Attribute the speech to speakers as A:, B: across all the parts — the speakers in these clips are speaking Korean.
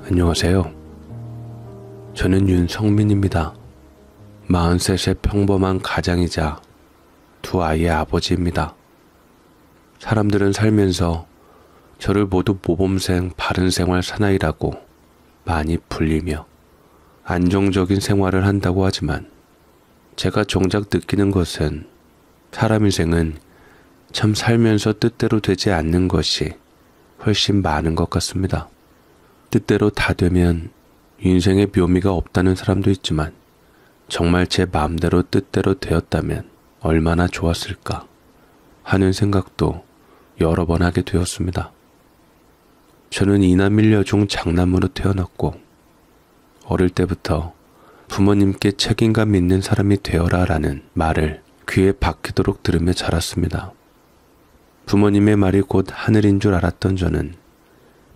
A: 안녕하세요. 저는 윤성민입니다. 43의 평범한 가장이자 두 아이의 아버지입니다. 사람들은 살면서 저를 모두 모범생 바른 생활 사나이라고 많이 불리며 안정적인 생활을 한다고 하지만 제가 정작 느끼는 것은 사람 인생은 참 살면서 뜻대로 되지 않는 것이 훨씬 많은 것 같습니다. 뜻대로 다 되면 인생의 묘미가 없다는 사람도 있지만 정말 제 마음대로 뜻대로 되었다면 얼마나 좋았을까 하는 생각도 여러 번 하게 되었습니다. 저는 이남일 여중 장남으로 태어났고 어릴 때부터 부모님께 책임감 있는 사람이 되어라 라는 말을 귀에 박히도록 들으며 자랐습니다. 부모님의 말이 곧 하늘인 줄 알았던 저는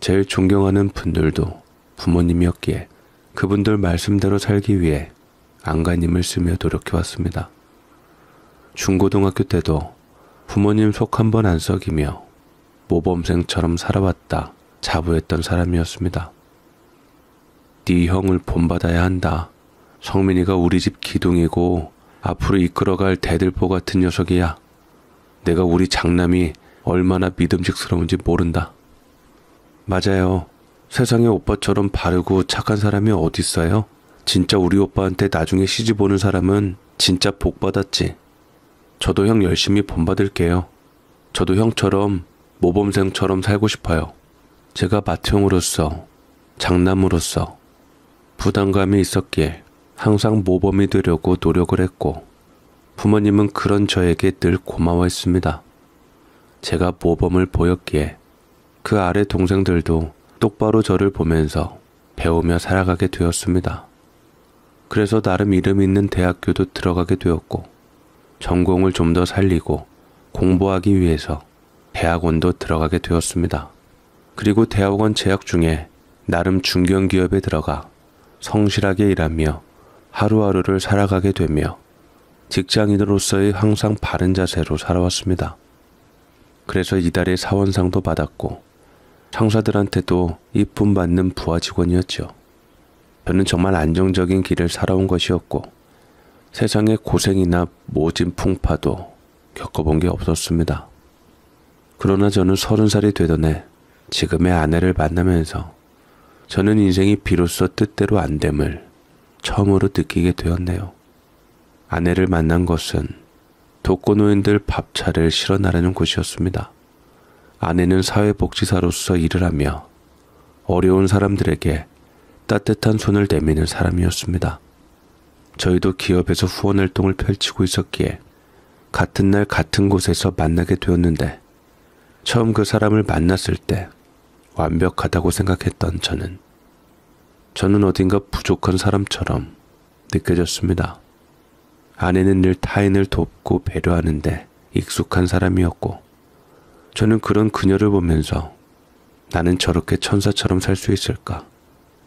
A: 제일 존경하는 분들도 부모님이었기에 그분들 말씀대로 살기 위해 안간힘을 쓰며 노력해왔습니다. 중고등학교 때도 부모님 속 한 번 안 썩이며 모범생처럼 살아왔다 자부했던 사람이었습니다. 네 형을 본받아야 한다. 성민이가 우리 집 기둥이고 앞으로 이끌어갈 대들보 같은 녀석이야. 내가 우리 장남이 얼마나 믿음직스러운지 모른다. 맞아요. 세상에 오빠처럼 바르고 착한 사람이 어딨어요? 진짜 우리 오빠한테 나중에 시집 오는 사람은 진짜 복 받았지. 저도 형 열심히 본받을게요. 저도 형처럼 모범생처럼 살고 싶어요. 제가 맏형으로서 장남으로서 부담감이 있었기에 항상 모범이 되려고 노력을 했고 부모님은 그런 저에게 늘 고마워했습니다. 제가 모범을 보였기에 그 아래 동생들도 똑바로 저를 보면서 배우며 살아가게 되었습니다. 그래서 나름 이름 있는 대학교도 들어가게 되었고 전공을 좀 더 살리고 공부하기 위해서 대학원도 들어가게 되었습니다. 그리고 대학원 재학 중에 나름 중견기업에 들어가 성실하게 일하며 하루하루를 살아가게 되며 직장인으로서의 항상 바른 자세로 살아왔습니다. 그래서 이달의 사원상도 받았고 상사들한테도 이쁨 받는 부하 직원이었죠. 저는 정말 안정적인 길을 살아온 것이었고 세상에 고생이나 모진 풍파도 겪어본 게 없었습니다. 그러나 저는 30살이 되던 해 지금의 아내를 만나면서 저는 인생이 비로소 뜻대로 안 됨을 처음으로 느끼게 되었네요. 아내를 만난 것은 독거노인들 밥차를 실어 나르는 곳이었습니다. 아내는 사회복지사로서 일을 하며 어려운 사람들에게 따뜻한 손을 내미는 사람이었습니다. 저희도 기업에서 후원활동을 펼치고 있었기에 같은 날 같은 곳에서 만나게 되었는데 처음 그 사람을 만났을 때 완벽하다고 생각했던 저는 어딘가 부족한 사람처럼 느껴졌습니다. 아내는 늘 타인을 돕고 배려하는데 익숙한 사람이었고 저는 그런 그녀를 보면서 나는 저렇게 천사처럼 살 수 있을까?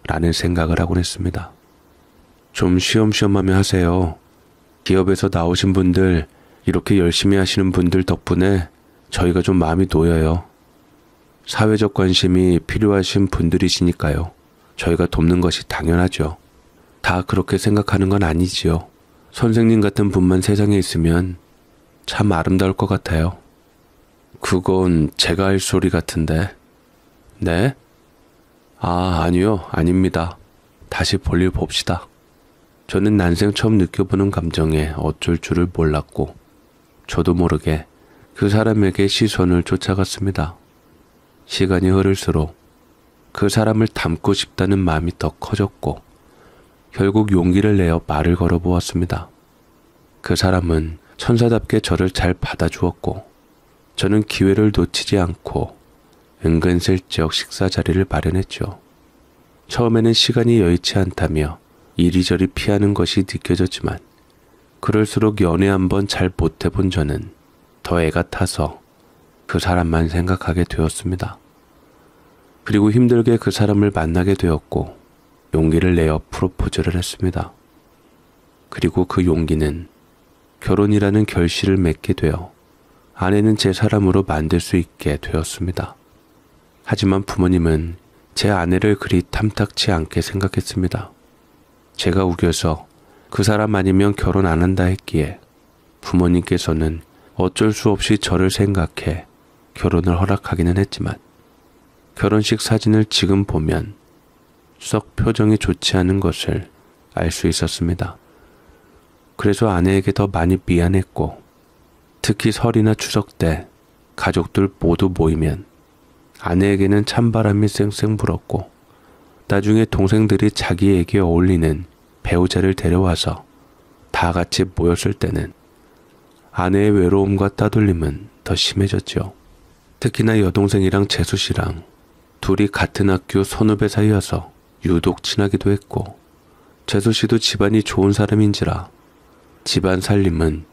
A: 라는 생각을 하곤 했습니다. 좀 쉬엄쉬엄하며 하세요. 기업에서 나오신 분들, 이렇게 열심히 하시는 분들 덕분에 저희가 좀 마음이 놓여요. 사회적 관심이 필요하신 분들이시니까요. 저희가 돕는 것이 당연하죠. 다 그렇게 생각하는 건 아니지요. 선생님 같은 분만 세상에 있으면 참 아름다울 것 같아요. 그건 제가 할 소리 같은데. 네? 아니요. 아닙니다. 다시 볼일 봅시다. 저는 난생 처음 느껴보는 감정에 어쩔 줄을 몰랐고 저도 모르게 그 사람에게 시선을 쫓아갔습니다. 시간이 흐를수록 그 사람을 닮고 싶다는 마음이 더 커졌고 결국 용기를 내어 말을 걸어보았습니다. 그 사람은 천사답게 저를 잘 받아주었고 저는 기회를 놓치지 않고 은근슬쩍 식사 자리를 마련했죠. 처음에는 시간이 여의치 않다며 이리저리 피하는 것이 느껴졌지만 그럴수록 연애 한번 잘 못해본 저는 더 애가 타서 그 사람만 생각하게 되었습니다. 그리고 힘들게 그 사람을 만나게 되었고 용기를 내어 프로포즈를 했습니다. 그리고 그 용기는 결혼이라는 결실을 맺게 되어 아내는 제 사람으로 만들 수 있게 되었습니다. 하지만 부모님은 제 아내를 그리 탐탁치 않게 생각했습니다. 제가 우겨서 그 사람 아니면 결혼 안 한다 했기에 부모님께서는 어쩔 수 없이 저를 생각해 결혼을 허락하기는 했지만 결혼식 사진을 지금 보면 썩 표정이 좋지 않은 것을 알 수 있었습니다. 그래서 아내에게 더 많이 미안했고 특히 설이나 추석 때 가족들 모두 모이면 아내에게는 찬바람이 쌩쌩 불었고 나중에 동생들이 자기에게 어울리는 배우자를 데려와서 다 같이 모였을 때는 아내의 외로움과 따돌림은 더 심해졌죠. 특히나 여동생이랑 재수 씨랑 둘이 같은 학교 선후배 사이여서 유독 친하기도 했고 재수 씨도 집안이 좋은 사람인지라 집안 살림은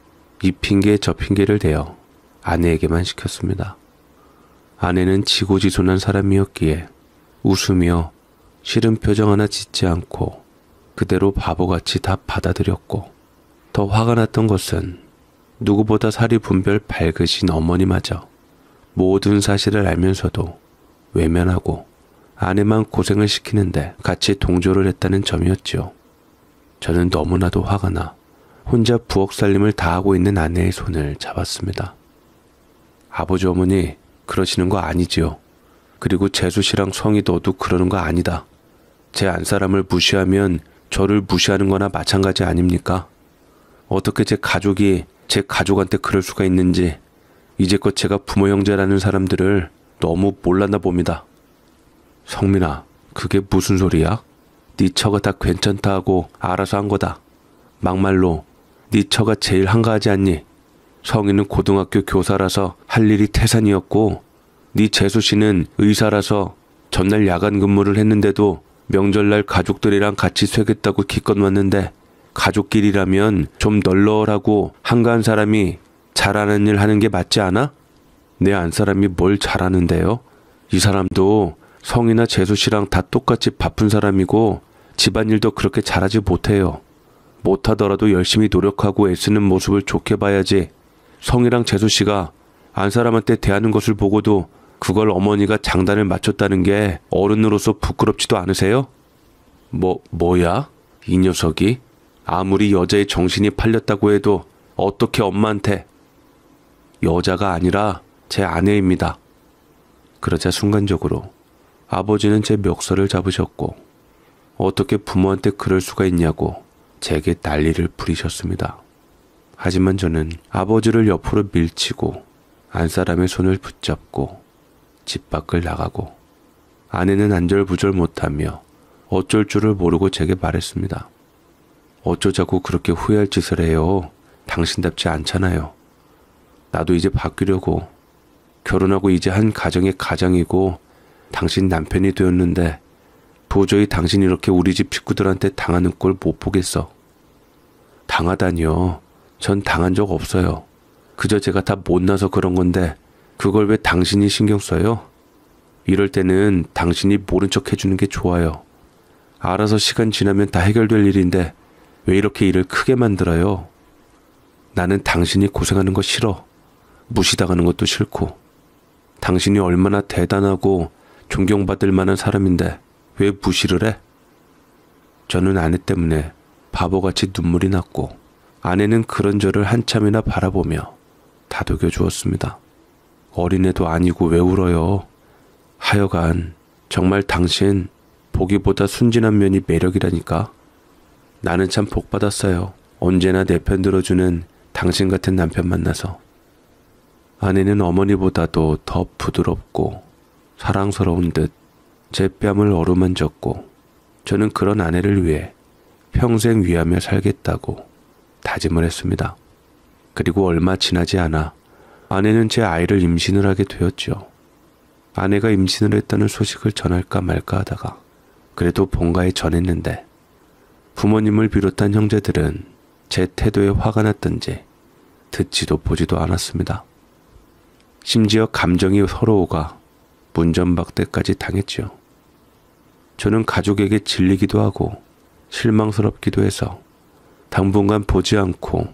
A: 이 핑계 저 핑계를 대어 아내에게만 시켰습니다. 아내는 지고지순한 사람이었기에 웃으며 싫은 표정 하나 짓지 않고 그대로 바보같이 다 받아들였고 더 화가 났던 것은 누구보다 사리 분별 밝으신 어머니마저 모든 사실을 알면서도 외면하고 아내만 고생을 시키는데 같이 동조를 했다는 점이었죠. 저는 너무나도 화가 나 혼자 부엌 살림을 다하고 있는 아내의 손을 잡았습니다. 아버지 어머니 그러시는 거 아니지요. 그리고 재수 씨랑 성이 너도 그러는 거 아니다. 제 안사람을 무시하면 저를 무시하는 거나 마찬가지 아닙니까? 어떻게 제 가족이 제 가족한테 그럴 수가 있는지 이제껏 제가 부모 형제라는 사람들을 너무 몰랐나 봅니다. 성민아, 그게 무슨 소리야? 네 처가 다 괜찮다 하고 알아서 한 거다. 막말로 네 처가 제일 한가하지 않니? 성희는 고등학교 교사라서 할 일이 태산이었고 네 재수 씨는 의사라서 전날 야간 근무를 했는데도 명절날 가족들이랑 같이 쇠겠다고 기껏 왔는데 가족끼리라면 좀 널널하고 한가한 사람이 잘하는 일 하는 게 맞지 않아? 내 안사람이 뭘 잘하는데요? 이 사람도 성이나 재수 씨랑 다 똑같이 바쁜 사람이고 집안일도 그렇게 잘하지 못해요. 못하더라도 열심히 노력하고 애쓰는 모습을 좋게 봐야지. 성이랑 재수 씨가 안사람한테 대하는 것을 보고도 그걸 어머니가 장단을 맞췄다는 게 어른으로서 부끄럽지도 않으세요? 뭐야? 이 녀석이? 아무리 여자의 정신이 팔렸다고 해도 어떻게 엄마한테? 여자가 아니라 제 아내입니다. 그러자 순간적으로 아버지는 제 멱살을 잡으셨고 어떻게 부모한테 그럴 수가 있냐고 제게 난리를 부리셨습니다. 하지만 저는 아버지를 옆으로 밀치고 안사람의 손을 붙잡고 집 밖을 나가고 아내는 안절부절 못하며 어쩔 줄을 모르고 제게 말했습니다. 어쩌자고 그렇게 후회할 짓을 해요. 당신답지 않잖아요. 나도 이제 바뀌려고 결혼하고 이제 한 가정의 가장이고 당신 남편이 되었는데 도저히 당신이 이렇게 우리 집 식구들한테 당하는 꼴 못 보겠어. 당하다니요. 전 당한 적 없어요. 그저 제가 다 못나서 그런 건데 그걸 왜 당신이 신경 써요? 이럴 때는 당신이 모른 척 해주는 게 좋아요. 알아서 시간 지나면 다 해결될 일인데 왜 이렇게 일을 크게 만들어요? 나는 당신이 고생하는 거 싫어. 무시당하는 것도 싫고. 당신이 얼마나 대단하고 존경받을 만한 사람인데 왜 무시를 해? 저는 아내 때문에 바보같이 눈물이 났고 아내는 그런 저를 한참이나 바라보며 다독여 주었습니다. 어린애도 아니고 왜 울어요? 하여간 정말 당신 보기보다 순진한 면이 매력이라니까. 나는 참 복받았어요. 언제나 내 편 들어주는 당신 같은 남편 만나서. 아내는 어머니보다도 더 부드럽고 사랑스러운 듯 제 뺨을 어루만졌고 저는 그런 아내를 위해 평생 위하며 살겠다고 다짐을 했습니다. 그리고 얼마 지나지 않아 아내는 제 아이를 임신을 하게 되었죠. 아내가 임신을 했다는 소식을 전할까 말까 하다가 그래도 본가에 전했는데 부모님을 비롯한 형제들은 제 태도에 화가 났던지 듣지도 보지도 않았습니다. 심지어 감정이 서러워가 문전박대까지 당했죠. 저는 가족에게 질리기도 하고 실망스럽기도 해서 당분간 보지 않고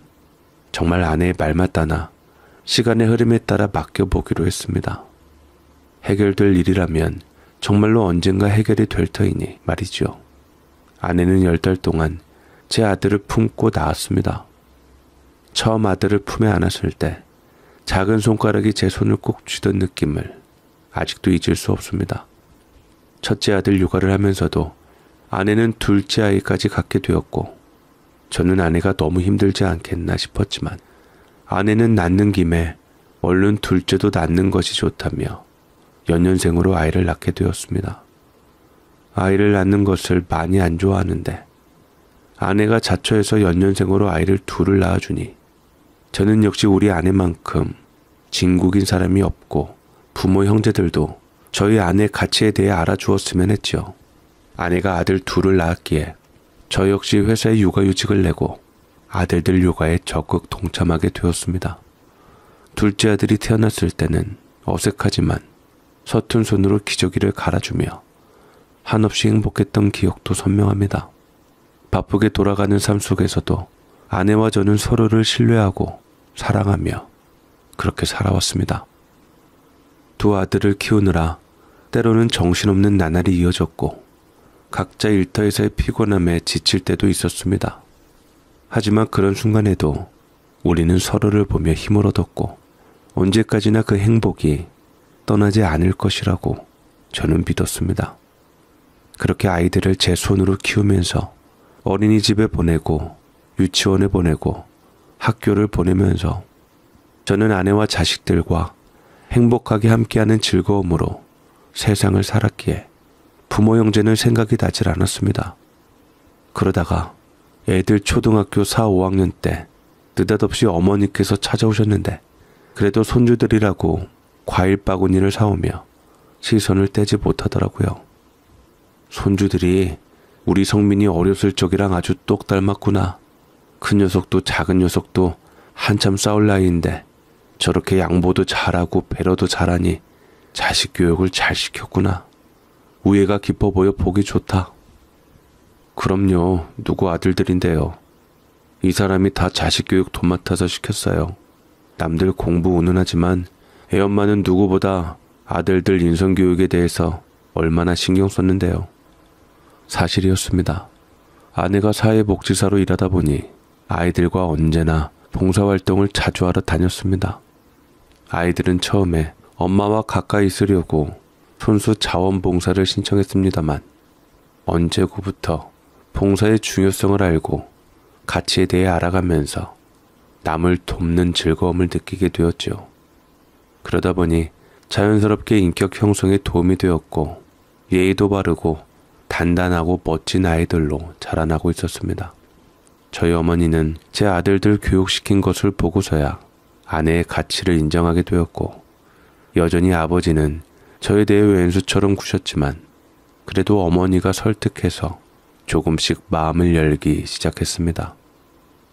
A: 정말 아내의 말 맞다나 시간의 흐름에 따라 맡겨보기로 했습니다. 해결될 일이라면 정말로 언젠가 해결이 될 터이니 말이죠. 아내는 10달 동안 제 아들을 품고 낳았습니다. 처음 아들을 품에 안았을 때 작은 손가락이 제 손을 꼭 쥐던 느낌을 아직도 잊을 수 없습니다. 첫째 아들 육아를 하면서도 아내는 둘째 아이까지 갖게 되었고 저는 아내가 너무 힘들지 않겠나 싶었지만 아내는 낳는 김에 얼른 둘째도 낳는 것이 좋다며 연년생으로 아이를 낳게 되었습니다. 아이를 낳는 것을 많이 안 좋아하는데 아내가 자처해서 연년생으로 아이를 둘을 낳아주니 저는 역시 우리 아내만큼 진국인 사람이 없고 부모 형제들도 저희 아내 가치에 대해 알아주었으면 했죠. 아내가 아들 둘을 낳았기에 저 역시 회사에 육아휴직을 내고 아들들 육아에 적극 동참하게 되었습니다. 둘째 아들이 태어났을 때는 어색하지만 서툰 손으로 기저귀를 갈아주며 한없이 행복했던 기억도 선명합니다. 바쁘게 돌아가는 삶 속에서도 아내와 저는 서로를 신뢰하고 사랑하며 그렇게 살아왔습니다. 두 아들을 키우느라 때로는 정신없는 나날이 이어졌고 각자 일터에서의 피곤함에 지칠 때도 있었습니다. 하지만 그런 순간에도 우리는 서로를 보며 힘을 얻었고 언제까지나 그 행복이 떠나지 않을 것이라고 저는 믿었습니다. 그렇게 아이들을 제 손으로 키우면서 어린이집에 보내고 유치원에 보내고 학교를 보내면서 저는 아내와 자식들과 행복하게 함께하는 즐거움으로 세상을 살았기에 부모 형제는 생각이 나질 않았습니다. 그러다가 애들 초등학교 4, 5학년 때 느닷없이 어머니께서 찾아오셨는데 그래도 손주들이라고 과일 바구니를 사오며 시선을 떼지 못하더라고요. 손주들이 우리 성민이 어렸을 적이랑 아주 똑 닮았구나. 큰 녀석도 작은 녀석도 한참 싸울 나이인데 저렇게 양보도 잘하고 배려도 잘하니 자식 교육을 잘 시켰구나. 우애가 깊어 보여 보기 좋다. 그럼요. 누구 아들들인데요. 이 사람이 다 자식 교육 돈 맡아서 시켰어요. 남들 공부 운운하지만 애엄마는 누구보다 아들들 인성교육에 대해서 얼마나 신경 썼는데요. 사실이었습니다. 아내가 사회복지사로 일하다 보니 아이들과 언제나 봉사활동을 자주 하러 다녔습니다. 아이들은 처음에 엄마와 가까이 있으려고 손수 자원봉사를 신청했습니다만 언제고부터 봉사의 중요성을 알고 가치에 대해 알아가면서 남을 돕는 즐거움을 느끼게 되었죠. 그러다 보니 자연스럽게 인격 형성에 도움이 되었고 예의도 바르고 단단하고 멋진 아이들로 자라나고 있었습니다. 저희 어머니는 제 아들들 교육시킨 것을 보고서야 아내의 가치를 인정하게 되었고 여전히 아버지는 저에 대해 왼수처럼 구셨지만 그래도 어머니가 설득해서 조금씩 마음을 열기 시작했습니다.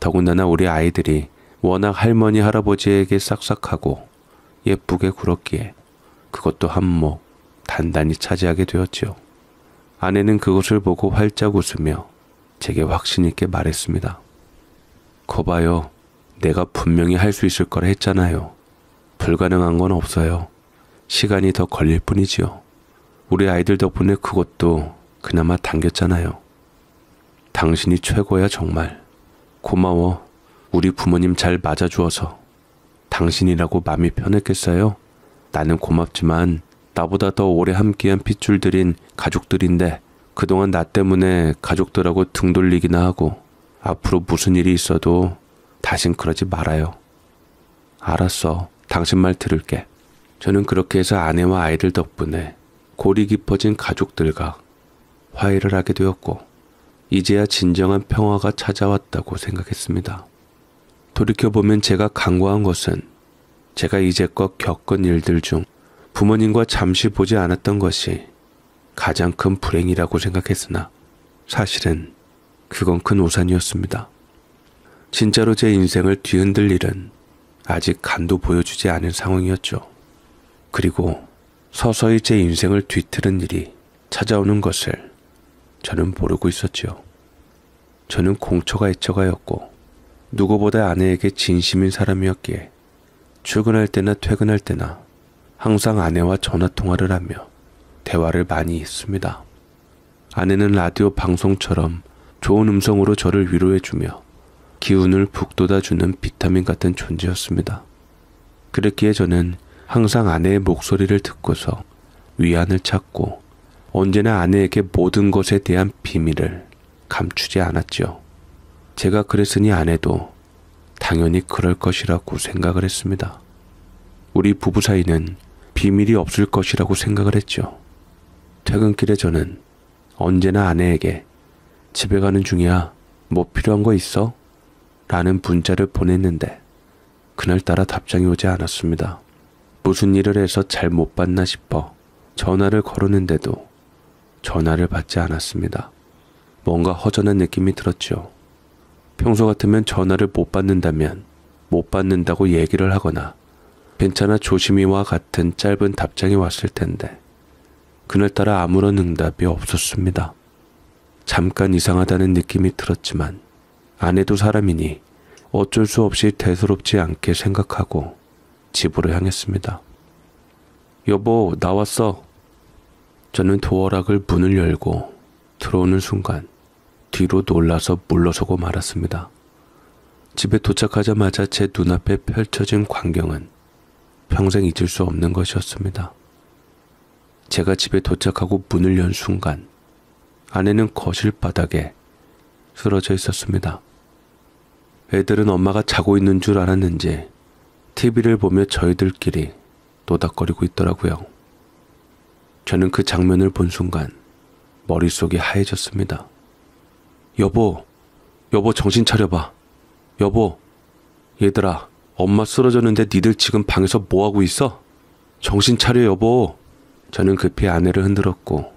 A: 더군다나 우리 아이들이 워낙 할머니 할아버지에게 싹싹하고 예쁘게 굴었기에 그것도 한몫 단단히 차지하게 되었지요. 아내는 그것을 보고 활짝 웃으며 제게 확신 있게 말했습니다. 거봐요. 내가 분명히 할 수 있을 거라 했잖아요. 불가능한 건 없어요. 시간이 더 걸릴 뿐이지요. 우리 아이들 덕분에 그것도 그나마 당겼잖아요. 당신이 최고야 정말. 고마워. 우리 부모님 잘 맞아주어서. 당신이라고 마음이 편했겠어요? 나는 고맙지만 나보다 더 오래 함께한 핏줄들인 가족들인데 그동안 나 때문에 가족들하고 등 돌리기나 하고 앞으로 무슨 일이 있어도 다신 그러지 말아요. 알았어. 당신 말 들을게. 저는 그렇게 해서 아내와 아이들 덕분에 골이 깊어진 가족들과 화해를 하게 되었고 이제야 진정한 평화가 찾아왔다고 생각했습니다. 돌이켜보면 제가 간과한 것은 제가 이제껏 겪은 일들 중 부모님과 잠시 보지 않았던 것이 가장 큰 불행이라고 생각했으나 사실은 그건 큰 우산이었습니다. 진짜로 제 인생을 뒤흔들 일은 아직 간도 보여주지 않은 상황이었죠. 그리고 서서히 제 인생을 뒤틀은 일이 찾아오는 것을 저는 모르고 있었죠. 저는 공처가 애처가였고 누구보다 아내에게 진심인 사람이었기에 출근할 때나 퇴근할 때나 항상 아내와 전화통화를 하며 대화를 많이 했습니다. 아내는 라디오 방송처럼 좋은 음성으로 저를 위로해주며 기운을 북돋아주는 비타민 같은 존재였습니다. 그랬기에 저는 항상 아내의 목소리를 듣고서 위안을 찾고 언제나 아내에게 모든 것에 대한 비밀을 감추지 않았죠. 제가 그랬으니 아내도 당연히 그럴 것이라고 생각을 했습니다. 우리 부부 사이는 비밀이 없을 것이라고 생각을 했죠. 퇴근길에 저는 언제나 아내에게 집에 가는 중이야. 뭐 필요한 거 있어? 라는 문자를 보냈는데 그날따라 답장이 오지 않았습니다. 무슨 일을 해서 잘 못 받나 싶어 전화를 걸었는데도 전화를 받지 않았습니다. 뭔가 허전한 느낌이 들었죠. 평소 같으면 전화를 못 받는다면 못 받는다고 얘기를 하거나 괜찮아 조심히와 같은 짧은 답장이 왔을 텐데 그날따라 아무런 응답이 없었습니다. 잠깐 이상하다는 느낌이 들었지만 아내도 사람이니 어쩔 수 없이 대수롭지 않게 생각하고 집으로 향했습니다. 여보, 나왔어. 저는 도어락을 문을 열고 들어오는 순간 뒤로 놀라서 물러서고 말았습니다. 집에 도착하자마자 제 눈앞에 펼쳐진 광경은 평생 잊을 수 없는 것이었습니다. 제가 집에 도착하고 문을 연 순간 아내는 거실 바닥에 쓰러져 있었습니다. 애들은 엄마가 자고 있는 줄 알았는지 TV를 보며 저희들끼리 노닥거리고 있더라고요. 저는 그 장면을 본 순간 머릿속이 하얘졌습니다. 여보 정신 차려봐. 여보, 얘들아, 엄마 쓰러졌는데 니들 지금 방에서 뭐하고 있어? 정신 차려 여보. 저는 급히 아내를 흔들었고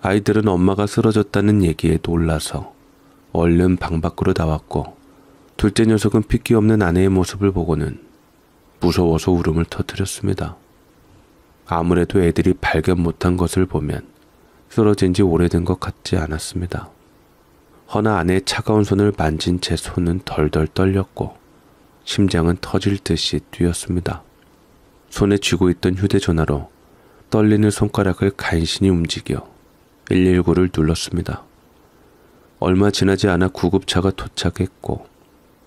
A: 아이들은 엄마가 쓰러졌다는 얘기에 놀라서 얼른 방 밖으로 나왔고 둘째 녀석은 핏기 없는 아내의 모습을 보고는 무서워서 울음을 터뜨렸습니다. 아무래도 애들이 발견 못한 것을 보면 쓰러진 지 오래된 것 같지 않았습니다. 허나 아내의 차가운 손을 만진 제 손은 덜덜 떨렸고 심장은 터질 듯이 뛰었습니다. 손에 쥐고 있던 휴대전화로 떨리는 손가락을 간신히 움직여 119를 눌렀습니다. 얼마 지나지 않아 구급차가 도착했고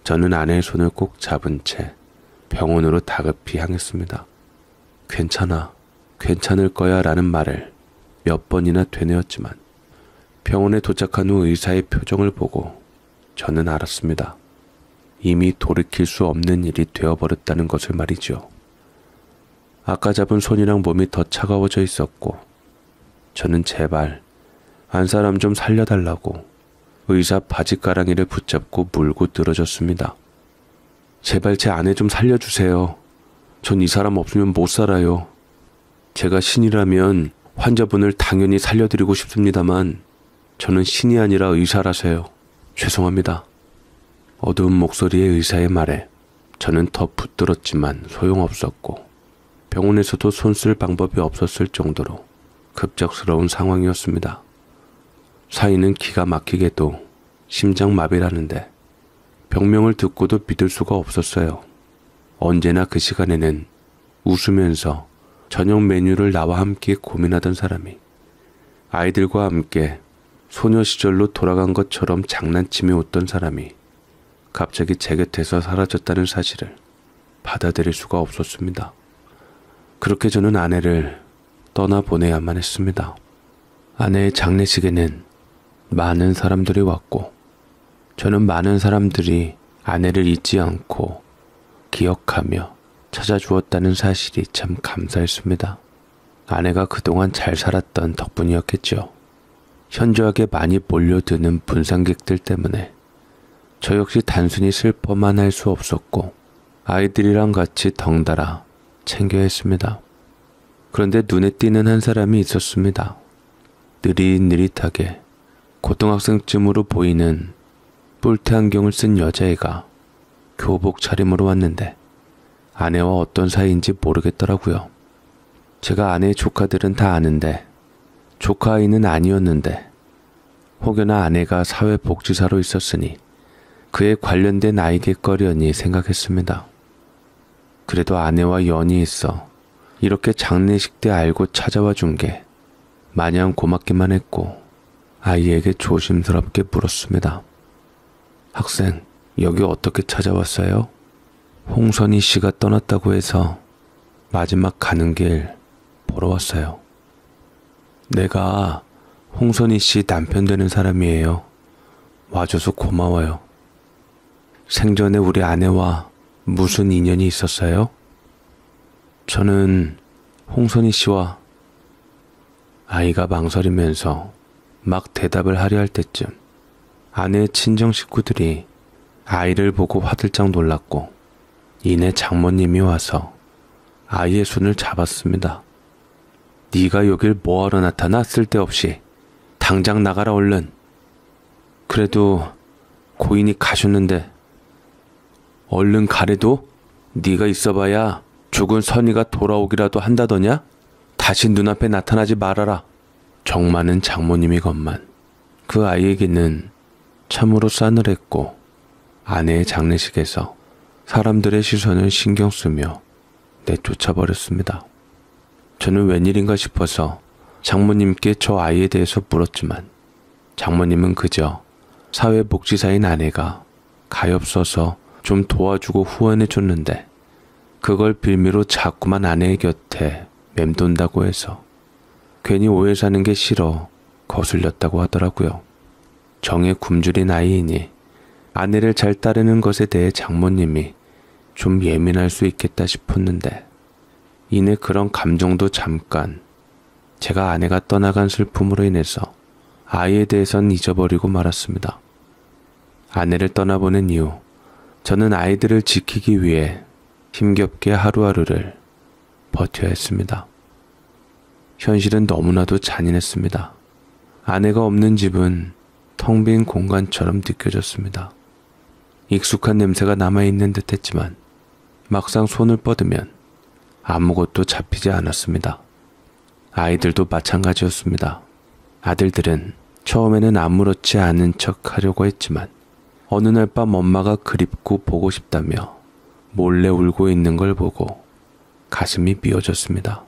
A: 저는 아내의 손을 꼭 잡은 채 병원으로 다급히 향했습니다. 괜찮을 거야 라는 말을 몇 번이나 되뇌었지만 병원에 도착한 후 의사의 표정을 보고 저는 알았습니다. 이미 돌이킬 수 없는 일이 되어버렸다는 것을 말이죠. 아까 잡은 손이랑 몸이 더 차가워져 있었고 저는 제발 한 사람 좀 살려달라고 의사 바지가랑이를 붙잡고 물고 늘어졌습니다. 제발 제 아내 좀 살려주세요. 전 이 사람 없으면 못 살아요. 제가 신이라면 환자분을 당연히 살려드리고 싶습니다만 저는 신이 아니라 의사라서요. 죄송합니다. 어두운 목소리의 의사의 말에 저는 더 붙들었지만 소용없었고 병원에서도 손 쓸 방법이 없었을 정도로 급작스러운 상황이었습니다. 사인은 기가 막히게도 심장마비라는데 병명을 듣고도 믿을 수가 없었어요. 언제나 그 시간에는 웃으면서 저녁 메뉴를 나와 함께 고민하던 사람이 아이들과 함께 소녀 시절로 돌아간 것처럼 장난치며 웃던 사람이 갑자기 제 곁에서 사라졌다는 사실을 받아들일 수가 없었습니다. 그렇게 저는 아내를 떠나보내야만 했습니다. 아내의 장례식에는 많은 사람들이 왔고 저는 많은 사람들이 아내를 잊지 않고 기억하며 찾아주었다는 사실이 참 감사했습니다. 아내가 그동안 잘 살았던 덕분이었겠죠. 현저하게 많이 몰려드는 분상객들 때문에 저 역시 단순히 슬퍼만 할 수 없었고 아이들이랑 같이 덩달아 챙겨야 했습니다. 그런데 눈에 띄는 한 사람이 있었습니다. 느릿느릿하게 고등학생쯤으로 보이는 뿔테 안경을 쓴 여자애가 교복 차림으로 왔는데 아내와 어떤 사이인지 모르겠더라고요. 제가 아내의 조카들은 다 아는데 조카 아이는 아니었는데 혹여나 아내가 사회복지사로 있었으니 그에 관련된 아이겠거려니 생각했습니다. 그래도 아내와 연이 있어 이렇게 장례식 때 알고 찾아와 준 게 마냥 고맙기만 했고 아이에게 조심스럽게 물었습니다. 학생, 여기 어떻게 찾아왔어요? 홍선희 씨가 떠났다고 해서 마지막 가는 길 보러 왔어요. 내가 홍선희 씨 남편 되는 사람이에요. 와줘서 고마워요. 생전에 우리 아내와 무슨 인연이 있었어요? 저는 홍선희 씨와 아이가 망설이면서 막 대답을 하려 할 때쯤 아내의 친정 식구들이 아이를 보고 화들짝 놀랐고 이내 장모님이 와서 아이의 손을 잡았습니다. 네가 여길 뭐하러 나타나? 쓸데없이. 당장 나가라 얼른. 그래도 고인이 가셨는데 얼른 가래도? 네가 있어봐야 죽은 선이가 돌아오기라도 한다더냐? 다시 눈앞에 나타나지 말아라. 정많은 장모님이건만 그 아이에게는 참으로 싸늘했고 아내의 장례식에서 사람들의 시선을 신경 쓰며 내쫓아버렸습니다. 저는 웬일인가 싶어서 장모님께 저 아이에 대해서 물었지만 장모님은 그저 사회복지사인 아내가 가엾어서 좀 도와주고 후원해줬는데 그걸 빌미로 자꾸만 아내의 곁에 맴돈다고 해서 괜히 오해 사는 게 싫어 거슬렸다고 하더라고요. 정에 굶주린 아이이니 아내를 잘 따르는 것에 대해 장모님이 좀 예민할 수 있겠다 싶었는데 이내 그런 감정도 잠깐 제가 아내가 떠나간 슬픔으로 인해서 아이에 대해선 잊어버리고 말았습니다. 아내를 떠나보낸 이후 저는 아이들을 지키기 위해 힘겹게 하루하루를 버텨야 했습니다. 현실은 너무나도 잔인했습니다. 아내가 없는 집은 텅 빈 공간처럼 느껴졌습니다. 익숙한 냄새가 남아있는 듯 했지만 막상 손을 뻗으면 아무것도 잡히지 않았습니다. 아이들도 마찬가지였습니다. 아들들은 처음에는 아무렇지 않은 척 하려고 했지만 어느 날 밤 엄마가 그립고 보고 싶다며 몰래 울고 있는 걸 보고 가슴이 미어졌습니다.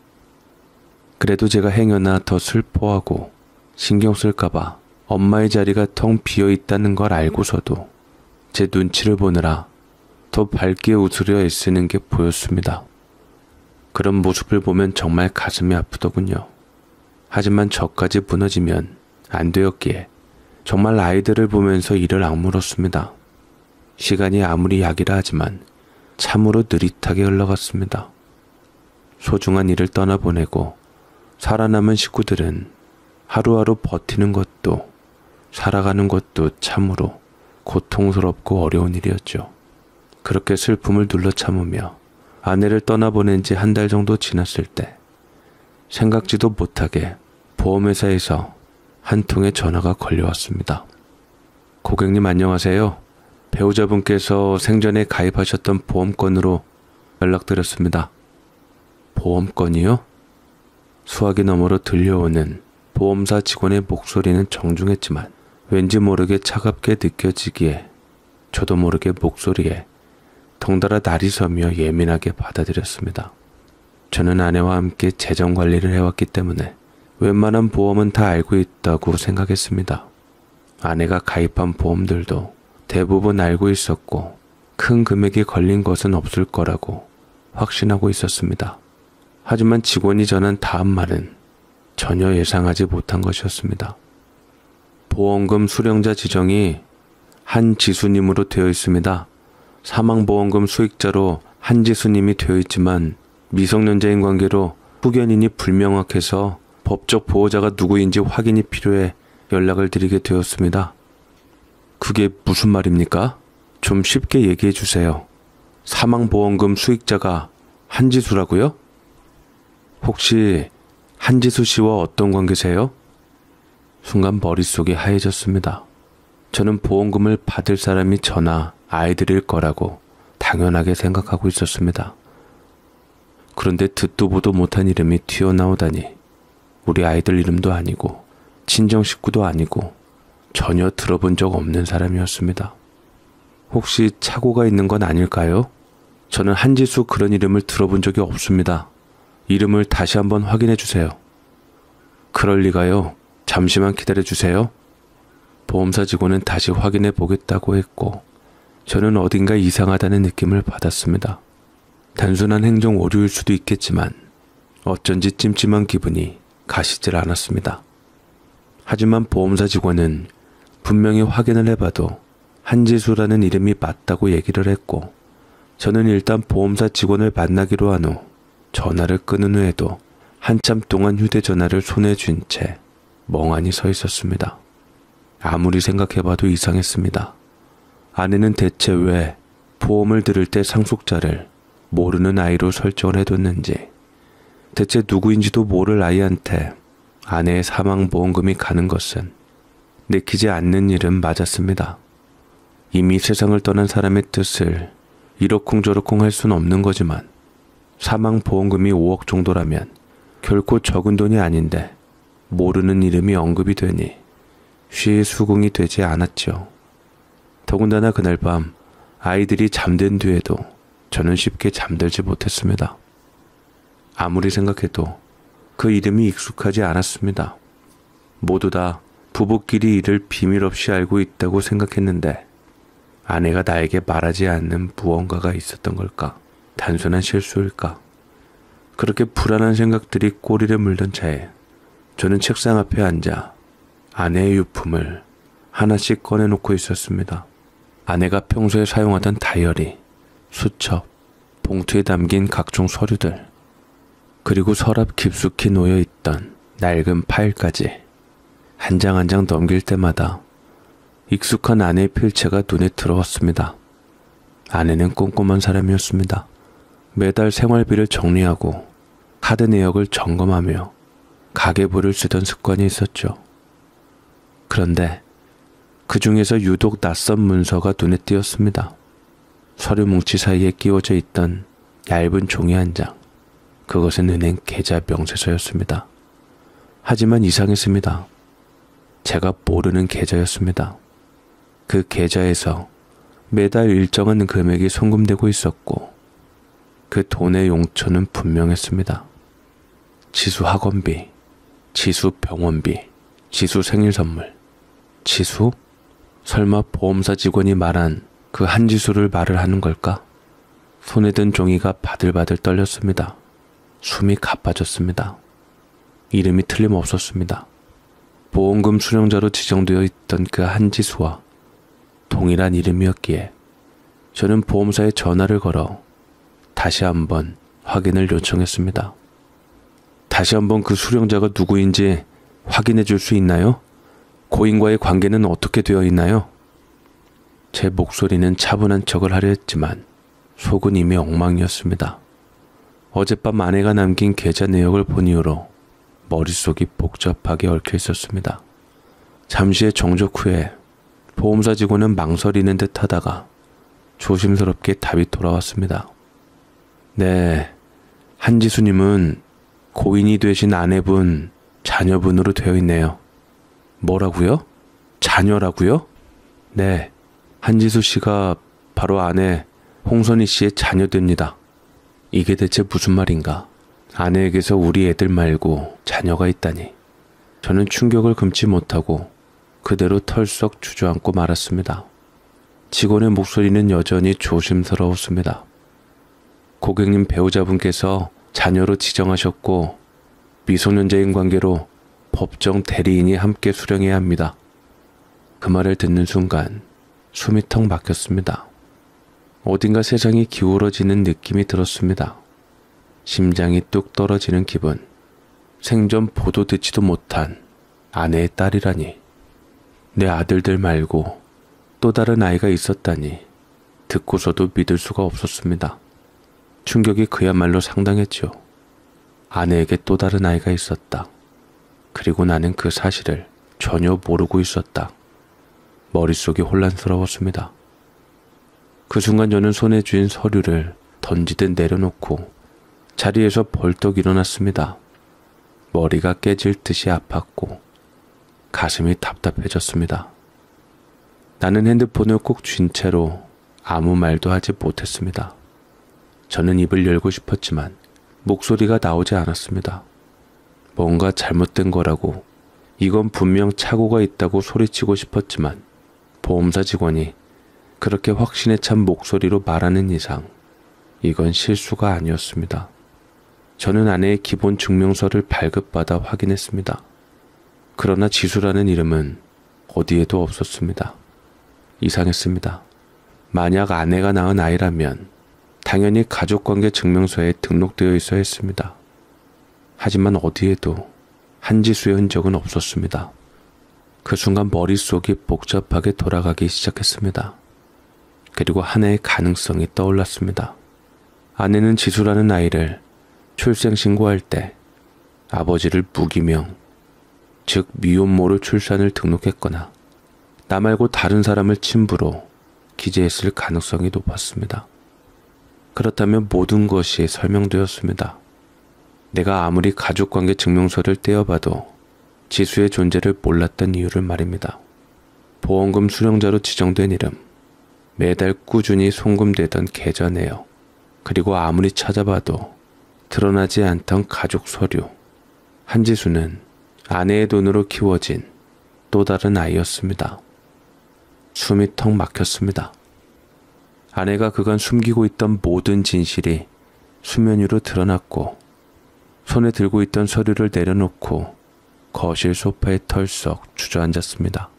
A: 그래도 제가 행여나 더 슬퍼하고 신경 쓸까봐 엄마의 자리가 텅 비어 있다는 걸 알고서도 제 눈치를 보느라 더 밝게 웃으려 애쓰는 게 보였습니다. 그런 모습을 보면 정말 가슴이 아프더군요. 하지만 저까지 무너지면 안 되었기에 정말 아이들을 보면서 이를 악물었습니다. 시간이 아무리 약이라 하지만 참으로 느릿하게 흘러갔습니다. 소중한 일을 떠나보내고 살아남은 식구들은 하루하루 버티는 것도 살아가는 것도 참으로 고통스럽고 어려운 일이었죠. 그렇게 슬픔을 눌러 참으며 아내를 떠나보낸 지 한 달 정도 지났을 때 생각지도 못하게 보험회사에서 한 통의 전화가 걸려왔습니다. 고객님 안녕하세요. 배우자분께서 생전에 가입하셨던 보험건으로 연락드렸습니다. 보험건이요? 수화기 너머로 들려오는 보험사 직원의 목소리는 정중했지만 왠지 모르게 차갑게 느껴지기에 저도 모르게 목소리에 덩달아 날이 서며 예민하게 받아들였습니다. 저는 아내와 함께 재정관리를 해왔기 때문에 웬만한 보험은 다 알고 있다고 생각했습니다. 아내가 가입한 보험들도 대부분 알고 있었고 큰 금액이 걸린 것은 없을 거라고 확신하고 있었습니다. 하지만 직원이 전한 다음 말은 전혀 예상하지 못한 것이었습니다. 보험금 수령자 지정이 한지수님으로 되어 있습니다. 사망보험금 수익자로 한지수님이 되어 있지만 미성년자인 관계로 후견인이 불명확해서 법적 보호자가 누구인지 확인이 필요해 연락을 드리게 되었습니다. 그게 무슨 말입니까? 좀 쉽게 얘기해 주세요. 사망보험금 수익자가 한지수라고요? 혹시 한지수 씨와 어떤 관계세요? 순간 머릿속이 하얘졌습니다. 저는 보험금을 받을 사람이 저나 아이들일 거라고 당연하게 생각하고 있었습니다. 그런데 듣도 보도 못한 이름이 튀어나오다니 우리 아이들 이름도 아니고 친정 식구도 아니고 전혀 들어본 적 없는 사람이었습니다. 혹시 착오가 있는 건 아닐까요? 저는 한지수 그런 이름을 들어본 적이 없습니다. 이름을 다시 한번 확인해 주세요. 그럴 리가요. 잠시만 기다려주세요. 보험사 직원은 다시 확인해 보겠다고 했고 저는 어딘가 이상하다는 느낌을 받았습니다. 단순한 행정 오류일 수도 있겠지만 어쩐지 찜찜한 기분이 가시질 않았습니다. 하지만 보험사 직원은 분명히 확인을 해봐도 한지수라는 이름이 맞다고 얘기를 했고 저는 일단 보험사 직원을 만나기로 한 후 전화를 끊은 후에도 한참 동안 휴대전화를 손에 쥔 채 멍하니 서 있었습니다. 아무리 생각해봐도 이상했습니다. 아내는 대체 왜 보험을 들을 때 상속자를 모르는 아이로 설정을 해뒀는지, 대체 누구인지도 모를 아이한테 아내의 사망보험금이 가는 것은 내키지 않는 일은 맞았습니다. 이미 세상을 떠난 사람의 뜻을 이러쿵저러쿵 할 수는 없는 거지만 사망보험금이 5억 정도라면 결코 적은 돈이 아닌데 모르는 이름이 언급이 되니 쉬 수긍이 되지 않았죠. 더군다나 그날 밤 아이들이 잠든 뒤에도 저는 쉽게 잠들지 못했습니다. 아무리 생각해도 그 이름이 익숙하지 않았습니다. 모두 다 부부끼리 이를 비밀 없이 알고 있다고 생각했는데 아내가 나에게 말하지 않는 무언가가 있었던 걸까? 단순한 실수일까? 그렇게 불안한 생각들이 꼬리를 물던 차에 저는 책상 앞에 앉아 아내의 유품을 하나씩 꺼내놓고 있었습니다. 아내가 평소에 사용하던 다이어리, 수첩, 봉투에 담긴 각종 서류들, 그리고 서랍 깊숙이 놓여있던 낡은 파일까지 한 장 한 장 넘길 때마다 익숙한 아내의 필체가 눈에 들어왔습니다. 아내는 꼼꼼한 사람이었습니다. 매달 생활비를 정리하고 카드 내역을 점검하며 가계부를 쓰던 습관이 있었죠. 그런데 그 중에서 유독 낯선 문서가 눈에 띄었습니다. 서류 뭉치 사이에 끼워져 있던 얇은 종이 한 장. 그것은 은행 계좌 명세서였습니다. 하지만 이상했습니다. 제가 모르는 계좌였습니다. 그 계좌에서 매달 일정한 금액이 송금되고 있었고 그 돈의 용처는 분명했습니다. 지수 학원비, 지수 병원비, 지수 생일선물. 지수? 설마 보험사 직원이 말한 그 한지수를 말을 하는 걸까? 손에 든 종이가 바들바들 떨렸습니다. 숨이 가빠졌습니다. 이름이 틀림없었습니다. 보험금 수령자로 지정되어 있던 그 한지수와 동일한 이름이었기에 저는 보험사에 전화를 걸어 다시 한번 확인을 요청했습니다. 다시 한번 그 수령자가 누구인지 확인해 줄 수 있나요? 고인과의 관계는 어떻게 되어 있나요? 제 목소리는 차분한 척을 하려 했지만 속은 이미 엉망이었습니다. 어젯밤 아내가 남긴 계좌 내역을 본 이후로 머릿속이 복잡하게 얽혀 있었습니다. 잠시의 정적 후에 보험사 직원은 망설이는 듯 하다가 조심스럽게 답이 돌아왔습니다. 네, 한지수님은 고인이 되신 아내분, 자녀분으로 되어 있네요. 뭐라고요? 자녀라고요? 네, 한지수 씨가 바로 아내 홍선희 씨의 자녀됩니다. 이게 대체 무슨 말인가? 아내에게서 우리 애들 말고 자녀가 있다니. 저는 충격을 금치 못하고 그대로 털썩 주저앉고 말았습니다. 직원의 목소리는 여전히 조심스러웠습니다. 고객님 배우자분께서 자녀로 지정하셨고 미성년자인 관계로 법정 대리인이 함께 수령해야 합니다. 그 말을 듣는 순간 숨이 턱 막혔습니다. 어딘가 세상이 기울어지는 느낌이 들었습니다. 심장이 뚝 떨어지는 기분. 생전 보도 듣지도 못한 아내의 딸이라니. 내 아들들 말고 또 다른 아이가 있었다니 듣고서도 믿을 수가 없었습니다. 충격이 그야말로 상당했죠. 아내에게 또 다른 아이가 있었다. 그리고 나는 그 사실을 전혀 모르고 있었다. 머릿속이 혼란스러웠습니다. 그 순간 저는 손에 쥔 서류를 던지듯 내려놓고 자리에서 벌떡 일어났습니다. 머리가 깨질 듯이 아팠고 가슴이 답답해졌습니다. 나는 핸드폰을 꼭 쥔 채로 아무 말도 하지 못했습니다. 저는 입을 열고 싶었지만 목소리가 나오지 않았습니다. 뭔가 잘못된 거라고, 이건 분명 착오가 있다고 소리치고 싶었지만 보험사 직원이 그렇게 확신에 찬 목소리로 말하는 이상 이건 실수가 아니었습니다. 저는 아내의 기본 증명서를 발급받아 확인했습니다. 그러나 지수라는 이름은 어디에도 없었습니다. 이상했습니다. 만약 아내가 낳은 아이라면 당연히 가족관계 증명서에 등록되어 있어야 했습니다. 하지만 어디에도 한지수의 흔적은 없었습니다. 그 순간 머릿속이 복잡하게 돌아가기 시작했습니다. 그리고 하나의 가능성이 떠올랐습니다. 아내는 지수라는 아이를 출생신고할 때 아버지를 무기명, 즉 미혼모로 출산을 등록했거나 나 말고 다른 사람을 친부로 기재했을 가능성이 높았습니다. 그렇다면 모든 것이 설명되었습니다. 내가 아무리 가족관계 증명서를 떼어봐도 지수의 존재를 몰랐던 이유를 말입니다. 보험금 수령자로 지정된 이름, 매달 꾸준히 송금되던 계좌 내역, 그리고 아무리 찾아봐도 드러나지 않던 가족 서류. 한지수는 아내의 돈으로 키워진 또 다른 아이였습니다. 숨이 턱 막혔습니다. 아내가 그간 숨기고 있던 모든 진실이 수면 위로 드러났고, 손에 들고 있던 서류를 내려놓고 거실 소파에 털썩 주저앉았습니다.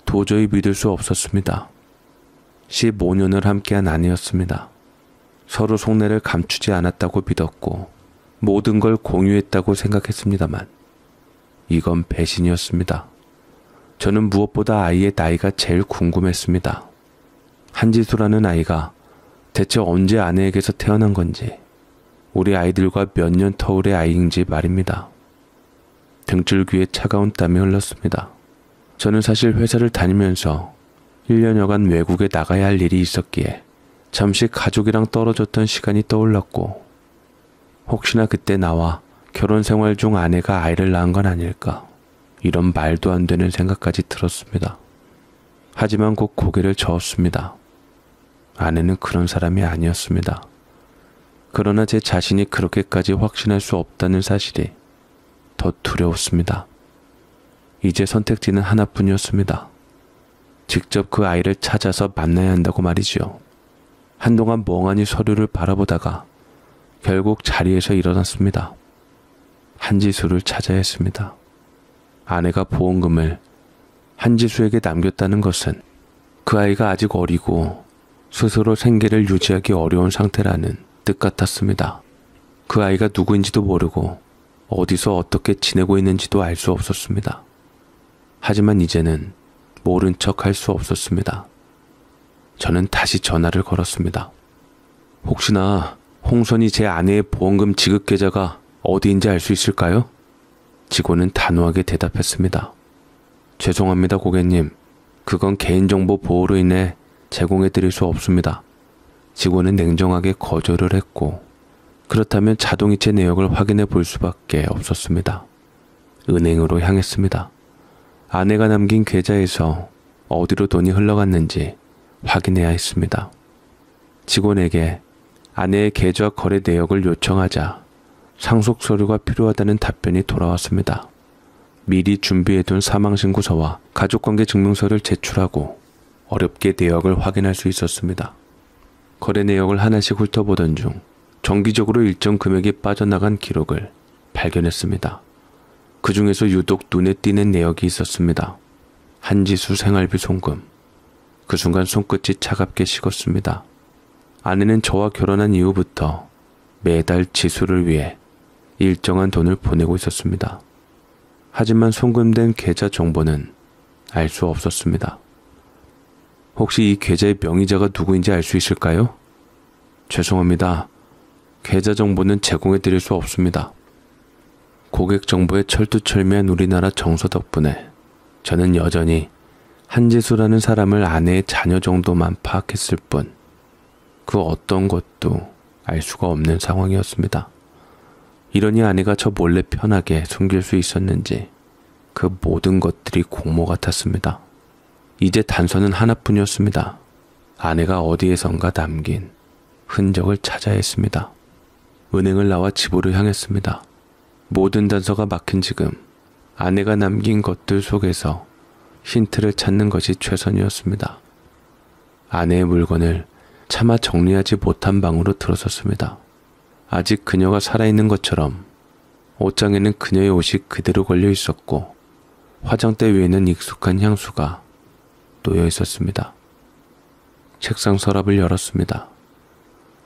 A: 도저히 믿을 수 없었습니다. 15년을 함께한 아내였습니다. 서로 속내를 감추지 않았다고 믿었고 모든 걸 공유했다고 생각했습니다만 이건 배신이었습니다. 저는 무엇보다 아이의 나이가 제일 궁금했습니다. 한지수라는 아이가 대체 언제 아내에게서 태어난 건지, 우리 아이들과 몇 년 터울의 아이인지 말입니다. 등줄기에 차가운 땀이 흘렀습니다. 저는 사실 회사를 다니면서 1년여간 외국에 나가야 할 일이 있었기에 잠시 가족이랑 떨어졌던 시간이 떠올랐고, 혹시나 그때 나와 결혼 생활 중 아내가 아이를 낳은 건 아닐까, 이런 말도 안 되는 생각까지 들었습니다. 하지만 곧 고개를 저었습니다. 아내는 그런 사람이 아니었습니다. 그러나 제 자신이 그렇게까지 확신할 수 없다는 사실이 더 두려웠습니다. 이제 선택지는 하나뿐이었습니다. 직접 그 아이를 찾아서 만나야 한다고 말이지요. 한동안 멍하니 서류를 바라보다가 결국 자리에서 일어났습니다. 한지수를 찾아야 했습니다. 아내가 보험금을 한지수에게 남겼다는 것은 그 아이가 아직 어리고 스스로 생계를 유지하기 어려운 상태라는 뜻 같았습니다. 그 아이가 누구인지도 모르고 어디서 어떻게 지내고 있는지도 알 수 없었습니다. 하지만 이제는 모른 척 할 수 없었습니다. 저는 다시 전화를 걸었습니다. 혹시나 홍선이 제 아내의 보험금 지급 계좌가 어디인지 알 수 있을까요? 직원은 단호하게 대답했습니다. 죄송합니다, 고객님. 그건 개인정보 보호로 인해 제공해드릴 수 없습니다. 직원은 냉정하게 거절을 했고, 그렇다면 자동이체 내역을 확인해 볼 수밖에 없었습니다. 은행으로 향했습니다. 아내가 남긴 계좌에서 어디로 돈이 흘러갔는지 확인해야 했습니다. 직원에게 아내의 계좌 거래 내역을 요청하자 상속 서류가 필요하다는 답변이 돌아왔습니다. 미리 준비해둔 사망신고서와 가족관계 증명서를 제출하고 어렵게 내역을 확인할 수 있었습니다. 거래 내역을 하나씩 훑어보던 중 정기적으로 일정 금액이 빠져나간 기록을 발견했습니다. 그 중에서 유독 눈에 띄는 내역이 있었습니다. 한지수 생활비 송금. 그 순간 손끝이 차갑게 식었습니다. 아내는 저와 결혼한 이후부터 매달 지수를 위해 일정한 돈을 보내고 있었습니다. 하지만 송금된 계좌 정보는 알 수 없었습니다. 혹시 이 계좌의 명의자가 누구인지 알 수 있을까요? 죄송합니다. 계좌 정보는 제공해 드릴 수 없습니다. 고객 정보의 철두철미한 우리나라 정서 덕분에 저는 여전히 한지수라는 사람을 아내의 자녀 정도만 파악했을 뿐 그 어떤 것도 알 수가 없는 상황이었습니다. 이러니 아내가 저 몰래 편하게 숨길 수 있었는지 그 모든 것들이 공모 같았습니다. 이제 단서는 하나뿐이었습니다. 아내가 어디에선가 남긴 흔적을 찾아야 했습니다. 은행을 나와 집으로 향했습니다. 모든 단서가 막힌 지금 아내가 남긴 것들 속에서 힌트를 찾는 것이 최선이었습니다. 아내의 물건을 차마 정리하지 못한 방으로 들어섰습니다. 아직 그녀가 살아있는 것처럼 옷장에는 그녀의 옷이 그대로 걸려 있었고 화장대 위에는 익숙한 향수가 놓여 있었습니다. 책상 서랍을 열었습니다.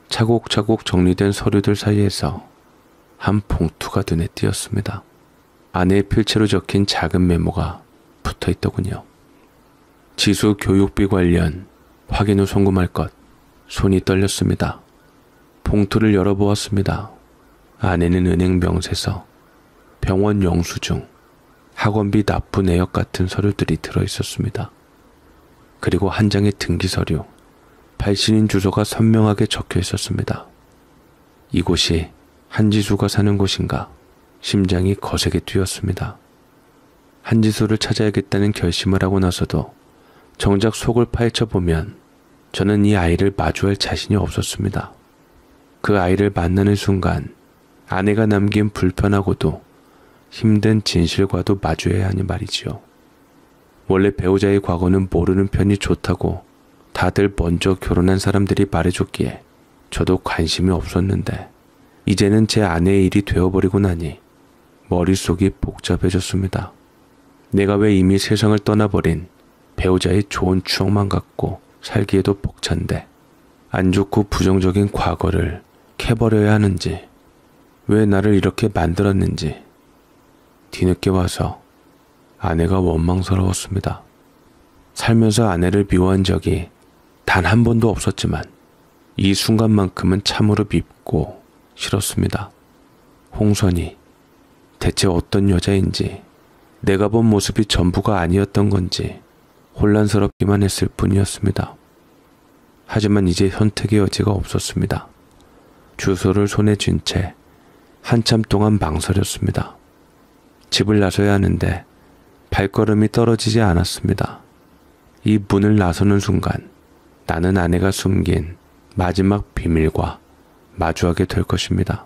A: 차곡차곡 정리된 서류들 사이에서 한 봉투가 눈에 띄었습니다. 아내의 필체로 적힌 작은 메모가 붙어 있더군요. 지수 교육비 관련 확인 후 송금할 것. 손이 떨렸습니다. 봉투를 열어보았습니다. 안에는 은행 명세서, 병원 영수증, 학원비 납부 내역 같은 서류들이 들어있었습니다. 그리고 한 장의 등기 서류, 발신인 주소가 선명하게 적혀 있었습니다. 이곳이 한지수가 사는 곳인가 심장이 거세게 뛰었습니다. 한지수를 찾아야겠다는 결심을 하고 나서도 정작 속을 파헤쳐보면 저는 이 아이를 마주할 자신이 없었습니다. 그 아이를 만나는 순간 아내가 남긴 불편하고도 힘든 진실과도 마주해야 하니 말이지요. 원래 배우자의 과거는 모르는 편이 좋다고 다들 먼저 결혼한 사람들이 말해줬기에 저도 관심이 없었는데 이제는 제 아내의 일이 되어버리고 나니 머릿속이 복잡해졌습니다. 내가 왜 이미 세상을 떠나버린 배우자의 좋은 추억만 갖고 살기에도 벅찬데 안 좋고 부정적인 과거를 캐버려야 하는지, 왜 나를 이렇게 만들었는지 뒤늦게 와서 아내가 원망스러웠습니다. 살면서 아내를 미워한 적이 단 한 번도 없었지만 이 순간만큼은 참으로 밉고 싫었습니다. 홍선이 대체 어떤 여자인지, 내가 본 모습이 전부가 아니었던 건지 혼란스럽기만 했을 뿐이었습니다. 하지만 이제 선택의 여지가 없었습니다. 주소를 손에 쥔 채 한참 동안 망설였습니다. 집을 나서야 하는데 발걸음이 떨어지지 않았습니다. 이 문을 나서는 순간 나는 아내가 숨긴 마지막 비밀과 마주하게 될 것입니다.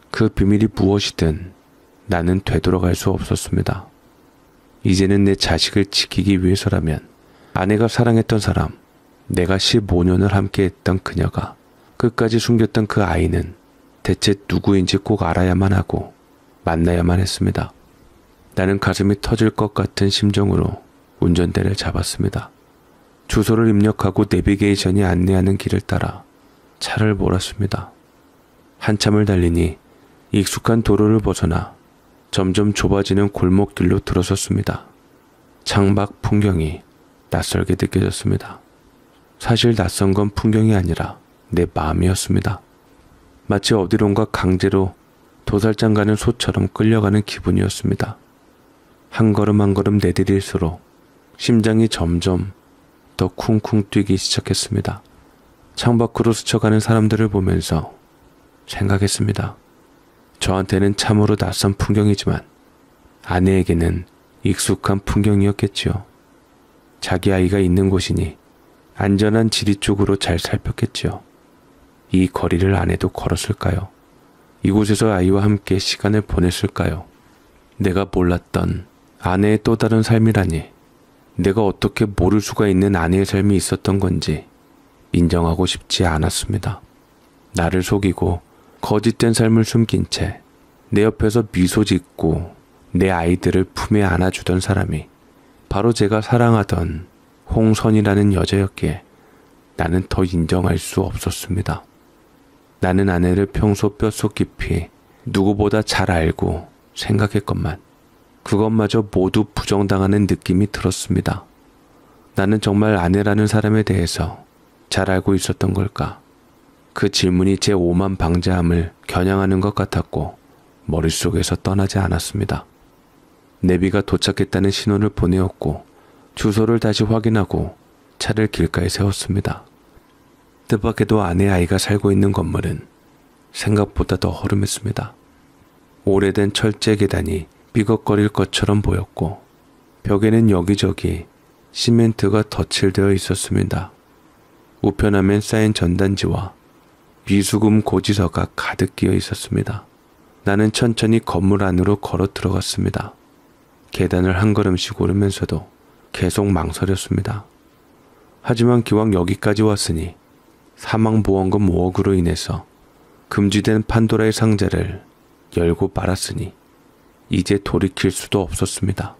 A: 그 비밀이 무엇이든 나는 되돌아갈 수 없었습니다. 이제는 내 자식을 지키기 위해서라면 아내가 사랑했던 사람, 내가 15년을 함께했던 그녀가 끝까지 숨겼던 그 아이는 대체 누구인지 꼭 알아야만 하고 만나야만 했습니다. 나는 가슴이 터질 것 같은 심정으로 운전대를 잡았습니다. 주소를 입력하고 내비게이션이 안내하는 길을 따라 차를 몰았습니다. 한참을 달리니 익숙한 도로를 벗어나 점점 좁아지는 골목길로 들어섰습니다. 창밖 풍경이 낯설게 느껴졌습니다. 사실 낯선 건 풍경이 아니라 내 마음이었습니다. 마치 어디론가 강제로 도살장 가는 소처럼 끌려가는 기분이었습니다. 한 걸음 한 걸음 내디딜수록 심장이 점점 더 쿵쿵 뛰기 시작했습니다. 창밖으로 스쳐가는 사람들을 보면서 생각했습니다. 저한테는 참으로 낯선 풍경이지만 아내에게는 익숙한 풍경이었겠지요. 자기 아이가 있는 곳이니 안전한 지리 쪽으로 잘 살폈겠지요. 이 거리를 아내도 걸었을까요? 이곳에서 아이와 함께 시간을 보냈을까요? 내가 몰랐던 아내의 또 다른 삶이라니, 내가 어떻게 모를 수가 있는 아내의 삶이 있었던 건지 인정하고 싶지 않았습니다. 나를 속이고 거짓된 삶을 숨긴 채 내 옆에서 미소 짓고 내 아이들을 품에 안아주던 사람이 바로 제가 사랑하던 홍선이라는 여자였기에 나는 더 인정할 수 없었습니다. 나는 아내를 평소 뼛속 깊이 누구보다 잘 알고 생각했건만 그것마저 모두 부정당하는 느낌이 들었습니다. 나는 정말 아내라는 사람에 대해서 잘 알고 있었던 걸까? 그 질문이 제 오만 방자함을 겨냥하는 것 같았고 머릿속에서 떠나지 않았습니다. 내비가 도착했다는 신호를 보내었고 주소를 다시 확인하고 차를 길가에 세웠습니다. 뜻밖에도 아내 아이가 살고 있는 건물은 생각보다 더 허름했습니다. 오래된 철제 계단이 삐걱거릴 것처럼 보였고 벽에는 여기저기 시멘트가 덧칠되어 있었습니다. 우편함엔 쌓인 전단지와 비수금 고지서가 가득 끼어 있었습니다. 나는 천천히 건물 안으로 걸어 들어갔습니다. 계단을 한 걸음씩 오르면서도 계속 망설였습니다. 하지만 기왕 여기까지 왔으니 사망보험금 5억으로 인해서 금지된 판도라의 상자를 열고 말았으니 이제 돌이킬 수도 없었습니다.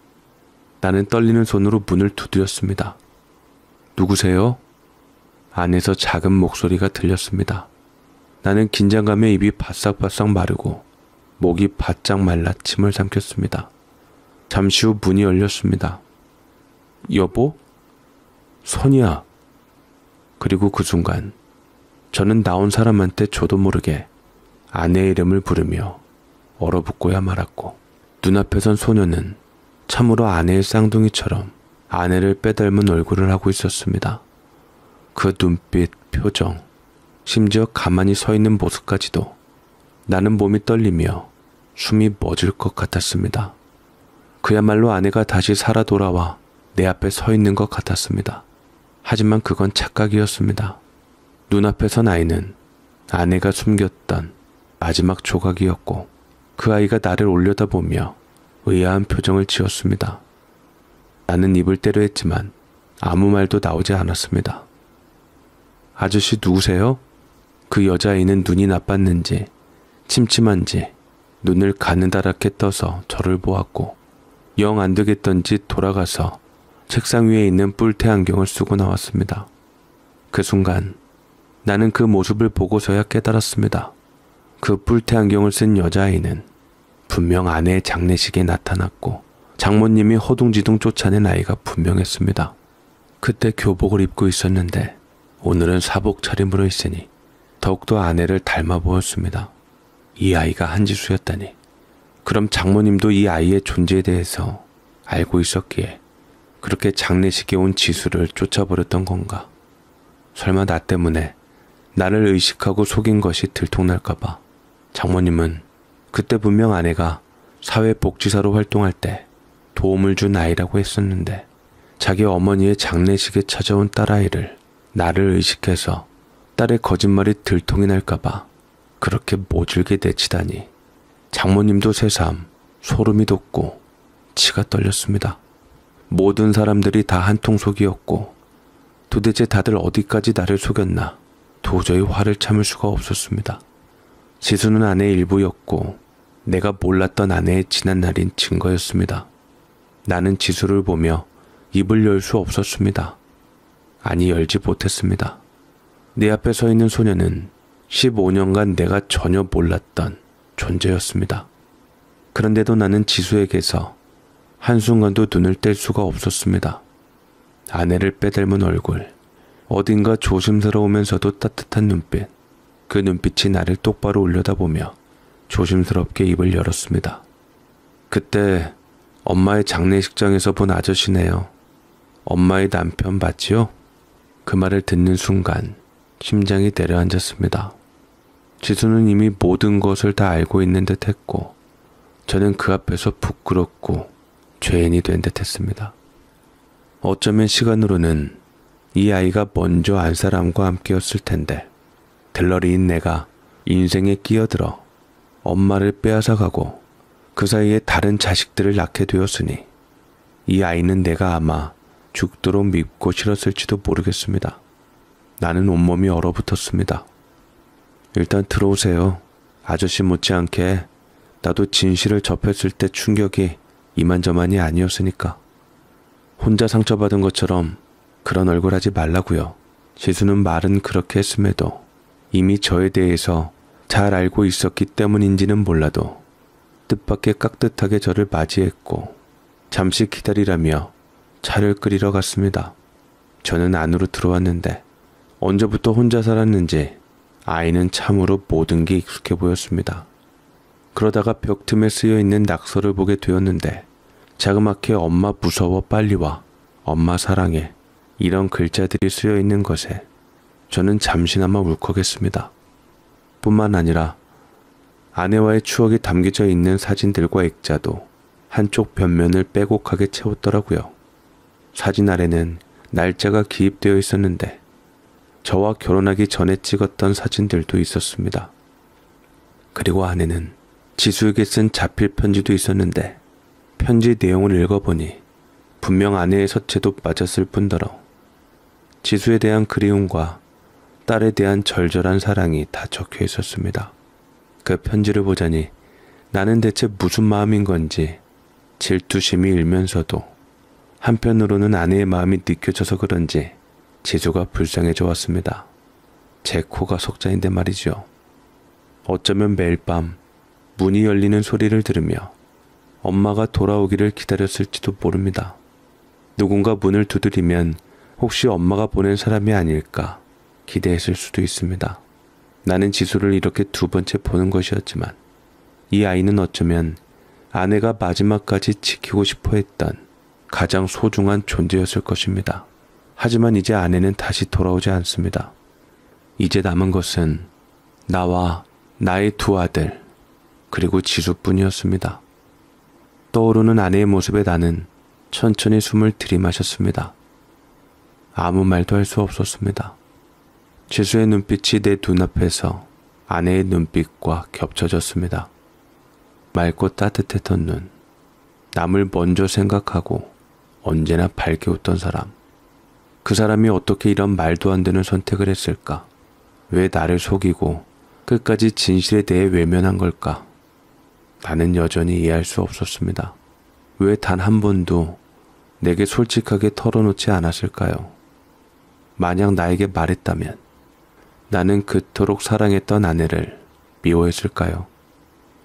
A: 나는 떨리는 손으로 문을 두드렸습니다. 누구세요? 안에서 작은 목소리가 들렸습니다. 나는 긴장감에 입이 바싹바싹 마르고 목이 바짝 말라 침을 삼켰습니다. 잠시 후 문이 열렸습니다. 여보? 선이야. 그리고 그 순간 저는 나온 사람한테 저도 모르게 아내의 이름을 부르며 얼어붙고야 말았고 눈앞에 선 소녀는 참으로 아내의 쌍둥이처럼 아내를 빼닮은 얼굴을 하고 있었습니다. 그 눈빛, 표정, 심지어 가만히 서 있는 모습까지도 나는 몸이 떨리며 숨이 멎을 것 같았습니다. 그야말로 아내가 다시 살아 돌아와 내 앞에 서 있는 것 같았습니다. 하지만 그건 착각이었습니다. 눈앞에 선 아이는 아내가 숨겼던 마지막 조각이었고 그 아이가 나를 올려다보며 의아한 표정을 지었습니다. 나는 입을 때려 했지만 아무 말도 나오지 않았습니다. 아저씨 누구세요? 그 여자아이는 눈이 나빴는지 침침한지 눈을 가느다랗게 떠서 저를 보았고 영 안 되겠던지 돌아가서 책상 위에 있는 뿔테 안경을 쓰고 나왔습니다. 그 순간 나는 그 모습을 보고서야 깨달았습니다. 그 뿔테 안경을 쓴 여자아이는 분명 아내의 장례식에 나타났고 장모님이 허둥지둥 쫓아낸 아이가 분명했습니다. 그때 교복을 입고 있었는데 오늘은 사복 차림으로 있으니 더욱더 아내를 닮아 보였습니다. 이 아이가 한지수였다니. 그럼 장모님도 이 아이의 존재에 대해서 알고 있었기에 그렇게 장례식에 온 지수를 쫓아버렸던 건가? 설마 나 때문에 나를 의식하고 속인 것이 들통날까봐. 장모님은 그때 분명 아내가 사회복지사로 활동할 때 도움을 준 아이라고 했었는데 자기 어머니의 장례식에 찾아온 딸아이를 나를 의식해서 딸의 거짓말이 들통이 날까봐 그렇게 모질게 내치다니. 장모님도 새삼 소름이 돋고 치가 떨렸습니다. 모든 사람들이 다 한통속이었고 도대체 다들 어디까지 나를 속였나 도저히 화를 참을 수가 없었습니다. 지수는 아내의 일부였고 내가 몰랐던 아내의 지난날인 증거였습니다. 나는 지수를 보며 입을 열 수 없었습니다. 아니 열지 못했습니다. 내 앞에 서 있는 소녀는 15년간 내가 전혀 몰랐던 존재였습니다. 그런데도 나는 지수에게서 한순간도 눈을 뗄 수가 없었습니다. 아내를 빼닮은 얼굴, 어딘가 조심스러우면서도 따뜻한 눈빛, 그 눈빛이 나를 똑바로 올려다보며 조심스럽게 입을 열었습니다. 그때 엄마의 장례식장에서 본 아저씨네요. 엄마의 남편 맞지요? 그 말을 듣는 순간 심장이 내려앉았습니다. 지수는 이미 모든 것을 다 알고 있는 듯 했고 저는 그 앞에서 부끄럽고 죄인이 된 듯 했습니다. 어쩌면 시간으로는 이 아이가 먼저 안 사람과 함께였을 텐데 들러리인 내가 인생에 끼어들어 엄마를 빼앗아가고 그 사이에 다른 자식들을 낳게 되었으니 이 아이는 내가 아마 죽도록 밉고 싫었을지도 모르겠습니다. 나는 온몸이 얼어붙었습니다. 일단 들어오세요. 아저씨 못지않게 나도 진실을 접했을 때 충격이 이만저만이 아니었으니까. 혼자 상처받은 것처럼 그런 얼굴 하지 말라고요. 지수는 말은 그렇게 했음에도 이미 저에 대해서 잘 알고 있었기 때문인지는 몰라도 뜻밖의 깍듯하게 저를 맞이했고 잠시 기다리라며 차를 끓이러 갔습니다. 저는 안으로 들어왔는데 언제부터 혼자 살았는지 아이는 참으로 모든 게 익숙해 보였습니다. 그러다가 벽 틈에 쓰여있는 낙서를 보게 되었는데 자그맣게 엄마 무서워 빨리 와, 엄마 사랑해 이런 글자들이 쓰여있는 것에 저는 잠시나마 울컥했습니다. 뿐만 아니라 아내와의 추억이 담겨져 있는 사진들과 액자도 한쪽 벽면을 빼곡하게 채웠더라고요. 사진 아래는 날짜가 기입되어 있었는데 저와 결혼하기 전에 찍었던 사진들도 있었습니다. 그리고 안에는 지수에게 쓴 자필 편지도 있었는데 편지 내용을 읽어보니 분명 아내의 서체도 맞았을 뿐더러 지수에 대한 그리움과 딸에 대한 절절한 사랑이 다 적혀 있었습니다. 그 편지를 보자니 나는 대체 무슨 마음인 건지 질투심이 일면서도 한편으로는 아내의 마음이 느껴져서 그런지 지수가 불쌍해져 왔습니다. 제 코가 속자인데 말이죠. 어쩌면 매일 밤 문이 열리는 소리를 들으며 엄마가 돌아오기를 기다렸을지도 모릅니다. 누군가 문을 두드리면 혹시 엄마가 보낸 사람이 아닐까 기대했을 수도 있습니다. 나는 지수를 이렇게 두 번째 보는 것이었지만 이 아이는 어쩌면 아내가 마지막까지 지키고 싶어 했던 가장 소중한 존재였을 것입니다. 하지만 이제 아내는 다시 돌아오지 않습니다. 이제 남은 것은 나와 나의 두 아들 그리고 지수뿐이었습니다. 떠오르는 아내의 모습에 나는 천천히 숨을 들이마셨습니다. 아무 말도 할 수 없었습니다. 지수의 눈빛이 내 눈앞에서 아내의 눈빛과 겹쳐졌습니다. 맑고 따뜻했던 눈, 남을 먼저 생각하고 언제나 밝게 웃던 사람. 그 사람이 어떻게 이런 말도 안 되는 선택을 했을까? 왜 나를 속이고 끝까지 진실에 대해 외면한 걸까? 나는 여전히 이해할 수 없었습니다. 왜 단 한 번도 내게 솔직하게 털어놓지 않았을까요? 만약 나에게 말했다면 나는 그토록 사랑했던 아내를 미워했을까요?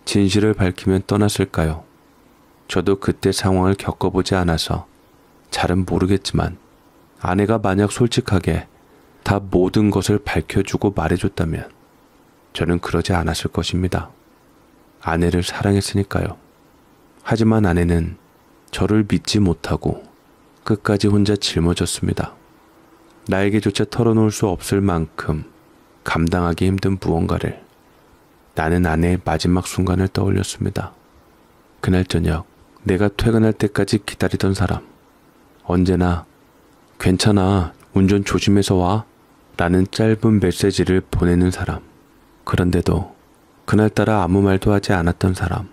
A: 진실을 밝히면 떠났을까요? 저도 그때 상황을 겪어보지 않아서 잘은 모르겠지만 아내가 만약 솔직하게 다 모든 것을 밝혀주고 말해줬다면 저는 그러지 않았을 것입니다. 아내를 사랑했으니까요. 하지만 아내는 저를 믿지 못하고 끝까지 혼자 짊어졌습니다. 나에게조차 털어놓을 수 없을 만큼 감당하기 힘든 무언가를. 나는 아내의 마지막 순간을 떠올렸습니다. 그날 저녁 내가 퇴근할 때까지 기다리던 사람. 언제나 괜찮아, 운전 조심해서 와 라는 짧은 메시지를 보내는 사람. 그런데도 그날따라 아무 말도 하지 않았던 사람.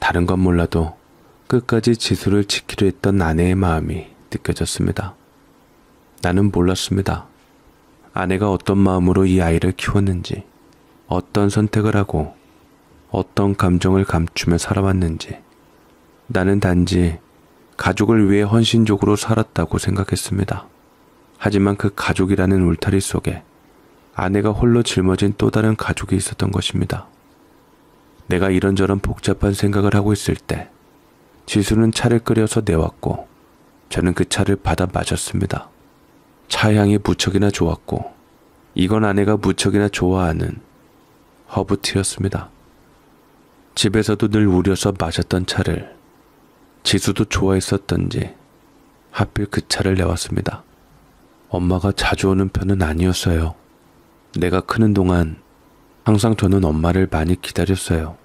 A: 다른 건 몰라도 끝까지 지수를 지키려 했던 아내의 마음이 느껴졌습니다. 나는 몰랐습니다. 아내가 어떤 마음으로 이 아이를 키웠는지, 어떤 선택을 하고 어떤 감정을 감추며 살아왔는지. 나는 단지 가족을 위해 헌신적으로 살았다고 생각했습니다. 하지만 그 가족이라는 울타리 속에 아내가 홀로 짊어진 또 다른 가족이 있었던 것입니다. 내가 이런저런 복잡한 생각을 하고 있을 때 지수는 차를 끓여서 내왔고 저는 그 차를 받아 마셨습니다. 차 향이 무척이나 좋았고 이건 아내가 무척이나 좋아하는 허브티였습니다. 집에서도 늘 우려서 마셨던 차를 지수도 좋아했었던지 하필 그 차를 내왔습니다. 엄마가 자주 오는 편은 아니었어요. 내가 크는 동안 항상 저는 엄마를 많이 기다렸어요.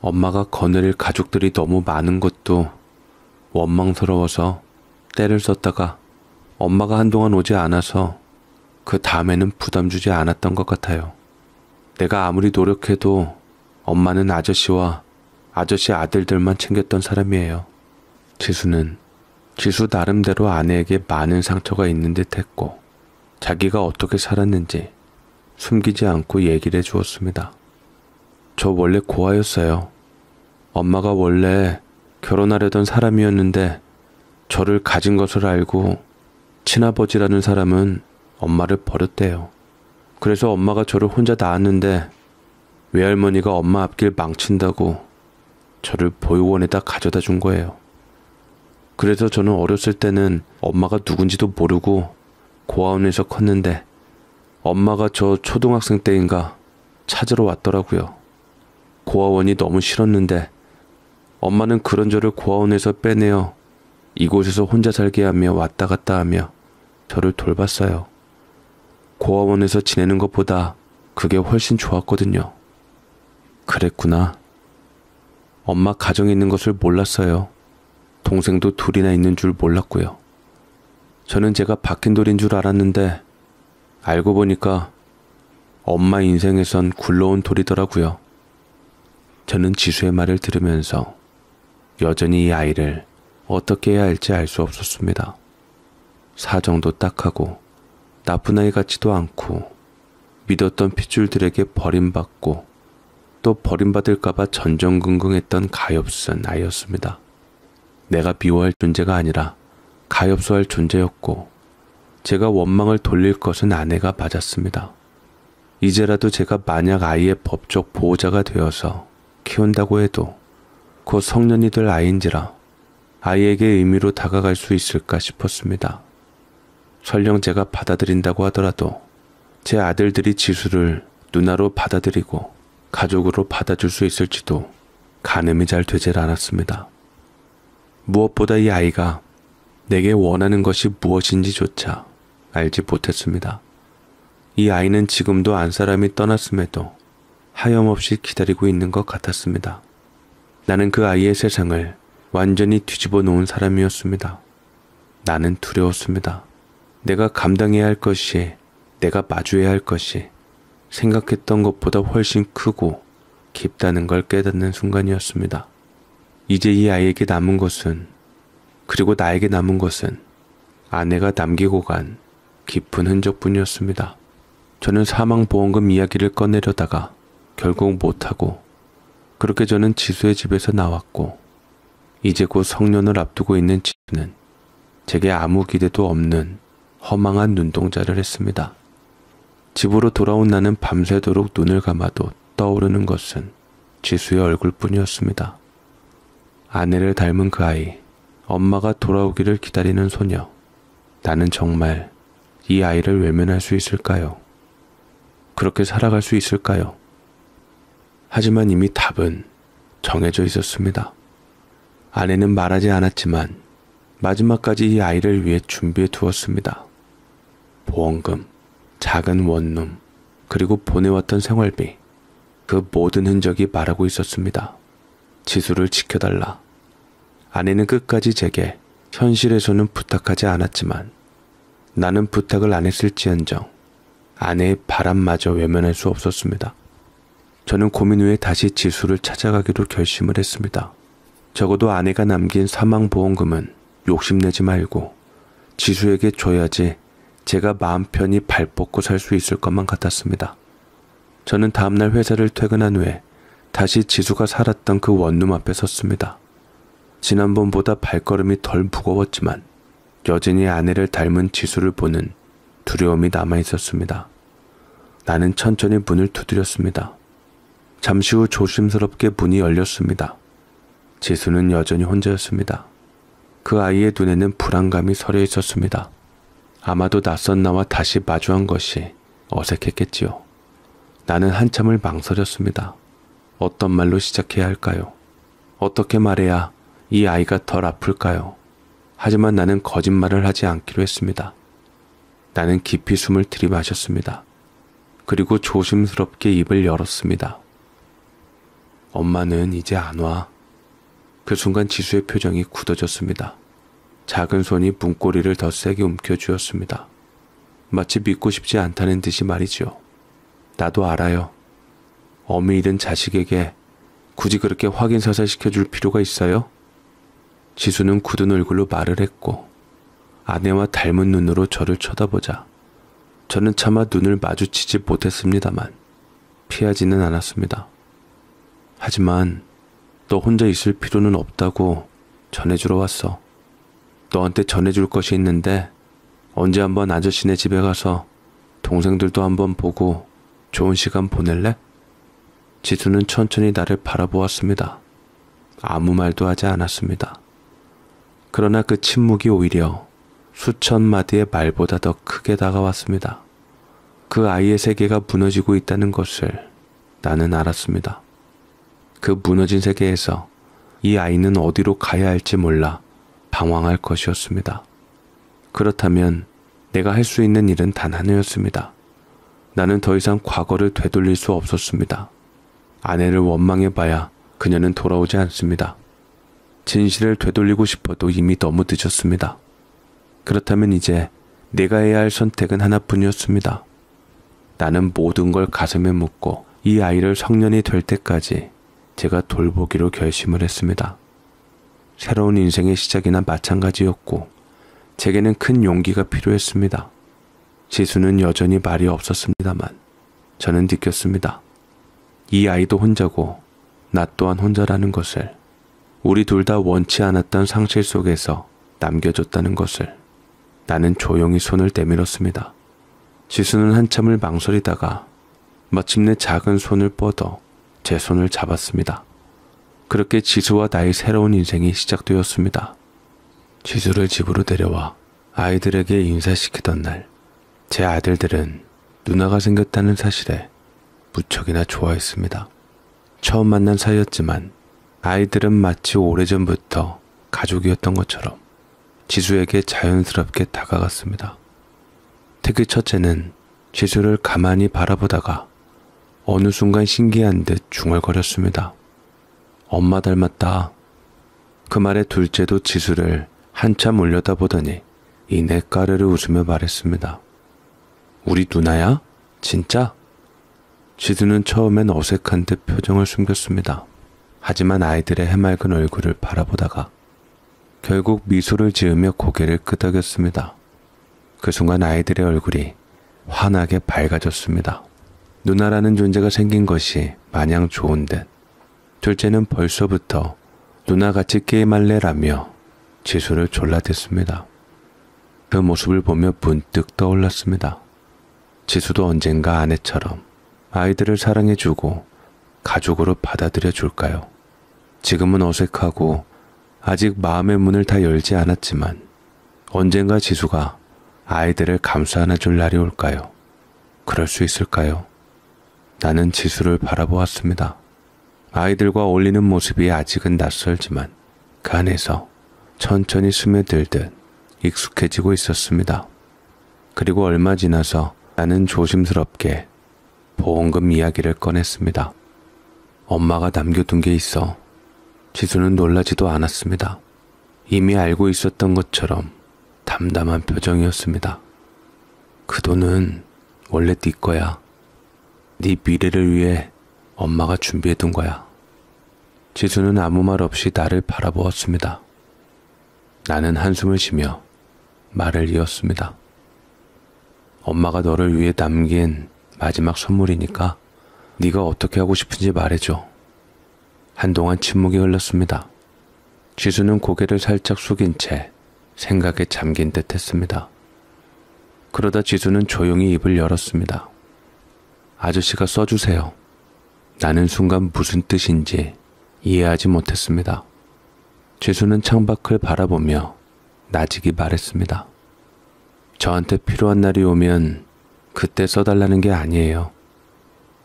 A: 엄마가 거느릴 가족들이 너무 많은 것도 원망스러워서 때를 썼다가 엄마가 한동안 오지 않아서 그 다음에는 부담 주지 않았던 것 같아요. 내가 아무리 노력해도 엄마는 아저씨와 아저씨 아들들만 챙겼던 사람이에요. 지수 나름대로 아내에게 많은 상처가 있는 듯 했고 자기가 어떻게 살았는지 숨기지 않고 얘기를 해주었습니다. 저 원래 고아였어요. 엄마가 원래 결혼하려던 사람이었는데 저를 가진 것을 알고 친아버지라는 사람은 엄마를 버렸대요. 그래서 엄마가 저를 혼자 낳았는데 외할머니가 엄마 앞길 망친다고 저를 보육원에다 가져다 준 거예요. 그래서 저는 어렸을 때는 엄마가 누군지도 모르고 고아원에서 컸는데 엄마가 저 초등학생 때인가 찾으러 왔더라고요. 고아원이 너무 싫었는데 엄마는 그런 저를 고아원에서 빼내어 이곳에서 혼자 살게 하며 왔다 갔다 하며 저를 돌봤어요. 고아원에서 지내는 것보다 그게 훨씬 좋았거든요. 그랬구나. 엄마 가정에 있는 것을 몰랐어요. 동생도 둘이나 있는 줄 몰랐고요. 저는 제가 박힌 돌인 줄 알았는데 알고 보니까 엄마 인생에선 굴러온 돌이더라고요. 저는 지수의 말을 들으면서 여전히 이 아이를 어떻게 해야 할지 알 수 없었습니다. 사정도 딱하고 나쁜 아이 같지도 않고 믿었던 핏줄들에게 버림받고 또 버림받을까봐 전전긍긍했던 가엾은 아이였습니다. 내가 미워할 존재가 아니라 가엾어할 존재였고 제가 원망을 돌릴 것은 아내가 맞았습니다. 이제라도 제가 만약 아이의 법적 보호자가 되어서 키운다고 해도 곧 성년이 될 아이인지라 아이에게 의미로 다가갈 수 있을까 싶었습니다. 설령 제가 받아들인다고 하더라도 제 아들들이 지수를 누나로 받아들이고 가족으로 받아줄 수 있을지도 가늠이 잘 되질 않았습니다. 무엇보다 이 아이가 내게 원하는 것이 무엇인지조차 알지 못했습니다. 이 아이는 지금도 안사람이 떠났음에도 하염없이 기다리고 있는 것 같았습니다. 나는 그 아이의 세상을 완전히 뒤집어 놓은 사람이었습니다. 나는 두려웠습니다. 내가 감당해야 할 것이, 내가 마주해야 할 것이 생각했던 것보다 훨씬 크고 깊다는 걸 깨닫는 순간이었습니다. 이제 이 아이에게 남은 것은, 그리고 나에게 남은 것은 아내가 남기고 간 깊은 흔적뿐이었습니다. 저는 사망보험금 이야기를 꺼내려다가 결국 못하고 그렇게 저는 지수의 집에서 나왔고 이제 곧 성년을 앞두고 있는 지수는 제게 아무 기대도 없는 허망한 눈동자를 했습니다. 집으로 돌아온 나는 밤새도록 눈을 감아도 떠오르는 것은 지수의 얼굴뿐이었습니다. 아내를 닮은 그 아이, 엄마가 돌아오기를 기다리는 소녀. 나는 정말 이 아이를 외면할 수 있을까요? 그렇게 살아갈 수 있을까요? 하지만 이미 답은 정해져 있었습니다. 아내는 말하지 않았지만 마지막까지 이 아이를 위해 준비해 두었습니다. 보험금, 작은 원룸, 그리고 보내왔던 생활비, 그 모든 흔적이 말하고 있었습니다. 지수를 지켜달라. 아내는 끝까지 제게 현실에서는 부탁하지 않았지만 나는 부탁을 안 했을지언정 아내의 바람마저 외면할 수 없었습니다. 저는 고민 후에 다시 지수를 찾아가기로 결심을 했습니다. 적어도 아내가 남긴 사망보험금은 욕심내지 말고 지수에게 줘야지 제가 마음 편히 발 뻗고 살 수 있을 것만 같았습니다. 저는 다음날 회사를 퇴근한 후에 다시 지수가 살았던 그 원룸 앞에 섰습니다. 지난번보다 발걸음이 덜 무거웠지만 여전히 아내를 닮은 지수를 보는 두려움이 남아 있었습니다. 나는 천천히 문을 두드렸습니다. 잠시 후 조심스럽게 문이 열렸습니다. 지수는 여전히 혼자였습니다. 그 아이의 눈에는 불안감이 서려 있었습니다. 아마도 낯선 나와 다시 마주한 것이 어색했겠지요. 나는 한참을 망설였습니다. 어떤 말로 시작해야 할까요? 어떻게 말해야 이 아이가 덜 아플까요? 하지만 나는 거짓말을 하지 않기로 했습니다. 나는 깊이 숨을 들이마셨습니다. 그리고 조심스럽게 입을 열었습니다. 엄마는 이제 안 와. 그 순간 지수의 표정이 굳어졌습니다. 작은 손이 문고리를 더 세게 움켜쥐었습니다. 마치 믿고 싶지 않다는 듯이 말이지요. 나도 알아요. 어미 잃은 자식에게 굳이 그렇게 확인사살 시켜줄 필요가 있어요? 지수는 굳은 얼굴로 말을 했고 아내와 닮은 눈으로 저를 쳐다보자 저는 차마 눈을 마주치지 못했습니다만 피하지는 않았습니다. 하지만 너 혼자 있을 필요는 없다고 전해주러 왔어. 너한테 전해줄 것이 있는데 언제 한번 아저씨네 집에 가서 동생들도 한번 보고 좋은 시간 보낼래? 지수는 천천히 나를 바라보았습니다. 아무 말도 하지 않았습니다. 그러나 그 침묵이 오히려 수천 마디의 말보다 더 크게 다가왔습니다. 그 아이의 세계가 무너지고 있다는 것을 나는 알았습니다. 그 무너진 세계에서 이 아이는 어디로 가야 할지 몰라 방황할 것이었습니다. 그렇다면 내가 할 수 있는 일은 단 하나였습니다. 나는 더 이상 과거를 되돌릴 수 없었습니다. 아내를 원망해봐야 그녀는 돌아오지 않습니다. 진실을 되돌리고 싶어도 이미 너무 늦었습니다. 그렇다면 이제 내가 해야 할 선택은 하나뿐이었습니다. 나는 모든 걸 가슴에 묻고 이 아이를 성년이 될 때까지 제가 돌보기로 결심을 했습니다. 새로운 인생의 시작이나 마찬가지였고 제게는 큰 용기가 필요했습니다. 지수는 여전히 말이 없었습니다만 저는 느꼈습니다. 이 아이도 혼자고 나 또한 혼자라는 것을, 우리 둘 다 원치 않았던 상실 속에서 남겨졌다는 것을. 나는 조용히 손을 내밀었습니다. 지수는 한참을 망설이다가 마침내 작은 손을 뻗어 제 손을 잡았습니다. 그렇게 지수와 나의 새로운 인생이 시작되었습니다. 지수를 집으로 데려와 아이들에게 인사시키던 날, 제 아들들은 누나가 생겼다는 사실에 무척이나 좋아했습니다. 처음 만난 사이였지만 아이들은 마치 오래전부터 가족이었던 것처럼 지수에게 자연스럽게 다가갔습니다. 특히 첫째는 지수를 가만히 바라보다가 어느 순간 신기한 듯 중얼거렸습니다. 엄마 닮았다. 그 말에 둘째도 지수를 한참 올려다보더니 이내 까르르 웃으며 말했습니다. 우리 누나야? 진짜? 지수는 처음엔 어색한 듯 표정을 숨겼습니다. 하지만 아이들의 해맑은 얼굴을 바라보다가 결국 미소를 지으며 고개를 끄덕였습니다. 그 순간 아이들의 얼굴이 환하게 밝아졌습니다. 누나라는 존재가 생긴 것이 마냥 좋은 듯 둘째는 벌써부터 누나같이 게임할래라며 지수를 졸라댔습니다. 그 모습을 보며 문득 떠올랐습니다. 지수도 언젠가 아내처럼 아이들을 사랑해주고 가족으로 받아들여 줄까요? 지금은 어색하고 아직 마음의 문을 다 열지 않았지만 언젠가 지수가 아이들을 감싸 안아줄 날이 올까요? 그럴 수 있을까요? 나는 지수를 바라보았습니다. 아이들과 어울리는 모습이 아직은 낯설지만 그 안에서 천천히 스며들듯 익숙해지고 있었습니다. 그리고 얼마 지나서 나는 조심스럽게 보험금 이야기를 꺼냈습니다. 엄마가 남겨둔 게 있어. 지수는 놀라지도 않았습니다. 이미 알고 있었던 것처럼 담담한 표정이었습니다. 그 돈은 원래 네 거야. 네 미래를 위해 엄마가 준비해둔 거야. 지수는 아무 말 없이 나를 바라보았습니다. 나는 한숨을 쉬며 말을 이었습니다. 엄마가 너를 위해 남긴 마지막 선물이니까 네가 어떻게 하고 싶은지 말해줘. 한동안 침묵이 흘렀습니다. 지수는 고개를 살짝 숙인 채 생각에 잠긴 듯 했습니다. 그러다 지수는 조용히 입을 열었습니다. 아저씨가 써주세요. 나는 순간 무슨 뜻인지 이해하지 못했습니다. 지수는 창밖을 바라보며 나직이 말했습니다. 저한테 필요한 날이 오면 그때 써달라는 게 아니에요.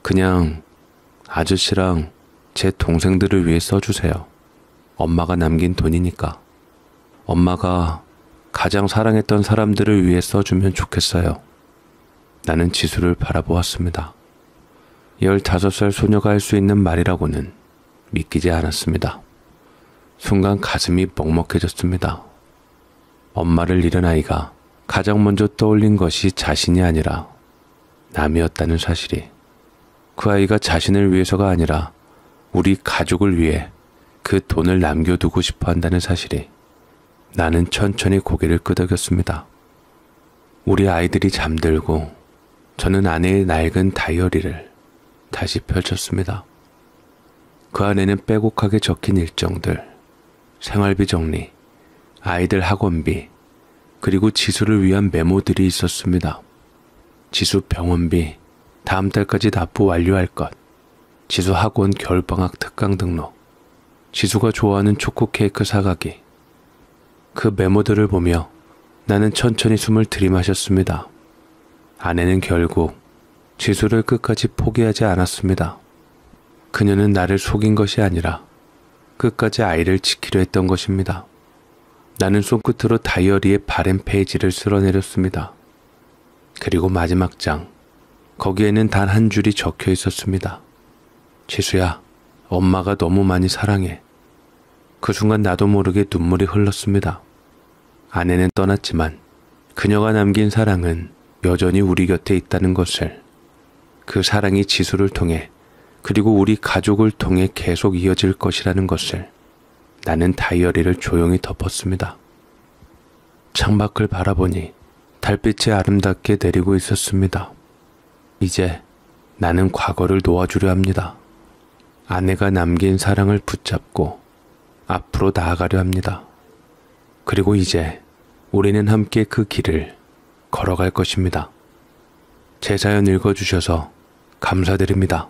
A: 그냥 아저씨랑 제 동생들을 위해 써주세요. 엄마가 남긴 돈이니까. 엄마가 가장 사랑했던 사람들을 위해 써주면 좋겠어요. 나는 지수를 바라보았습니다. 15살 소녀가 할 수 있는 말이라고는 믿기지 않았습니다. 순간 가슴이 먹먹해졌습니다. 엄마를 잃은 아이가 가장 먼저 떠올린 것이 자신이 아니라 남이었다는 사실이, 그 아이가 자신을 위해서가 아니라 우리 가족을 위해 그 돈을 남겨두고 싶어 한다는 사실이, 나는 천천히 고개를 끄덕였습니다. 우리 아이들이 잠들고 저는 아내의 낡은 다이어리를 다시 펼쳤습니다. 그 안에는 빼곡하게 적힌 일정들, 생활비 정리, 아이들 학원비, 그리고 지수를 위한 메모들이 있었습니다. 지수 병원비, 다음 달까지 납부 완료할 것, 지수 학원 겨울방학 특강 등록, 지수가 좋아하는 초코 케이크 사가기. 그 메모들을 보며 나는 천천히 숨을 들이마셨습니다. 아내는 결국 지수를 끝까지 포기하지 않았습니다. 그녀는 나를 속인 것이 아니라 끝까지 아이를 지키려 했던 것입니다. 나는 손끝으로 다이어리의 바램 페이지를 쓸어내렸습니다. 그리고 마지막 장, 거기에는 단 한 줄이 적혀 있었습니다. 지수야, 엄마가 너무 많이 사랑해. 그 순간 나도 모르게 눈물이 흘렀습니다. 아내는 떠났지만 그녀가 남긴 사랑은 여전히 우리 곁에 있다는 것을, 그 사랑이 지수를 통해 그리고 우리 가족을 통해 계속 이어질 것이라는 것을 나는 다이어리를 조용히 덮었습니다. 창밖을 바라보니 달빛이 아름답게 내리고 있었습니다. 이제 나는 과거를 놓아주려 합니다. 아내가 남긴 사랑을 붙잡고 앞으로 나아가려 합니다. 그리고 이제 우리는 함께 그 길을 걸어갈 것입니다. 제 사연 읽어주셔서 감사드립니다.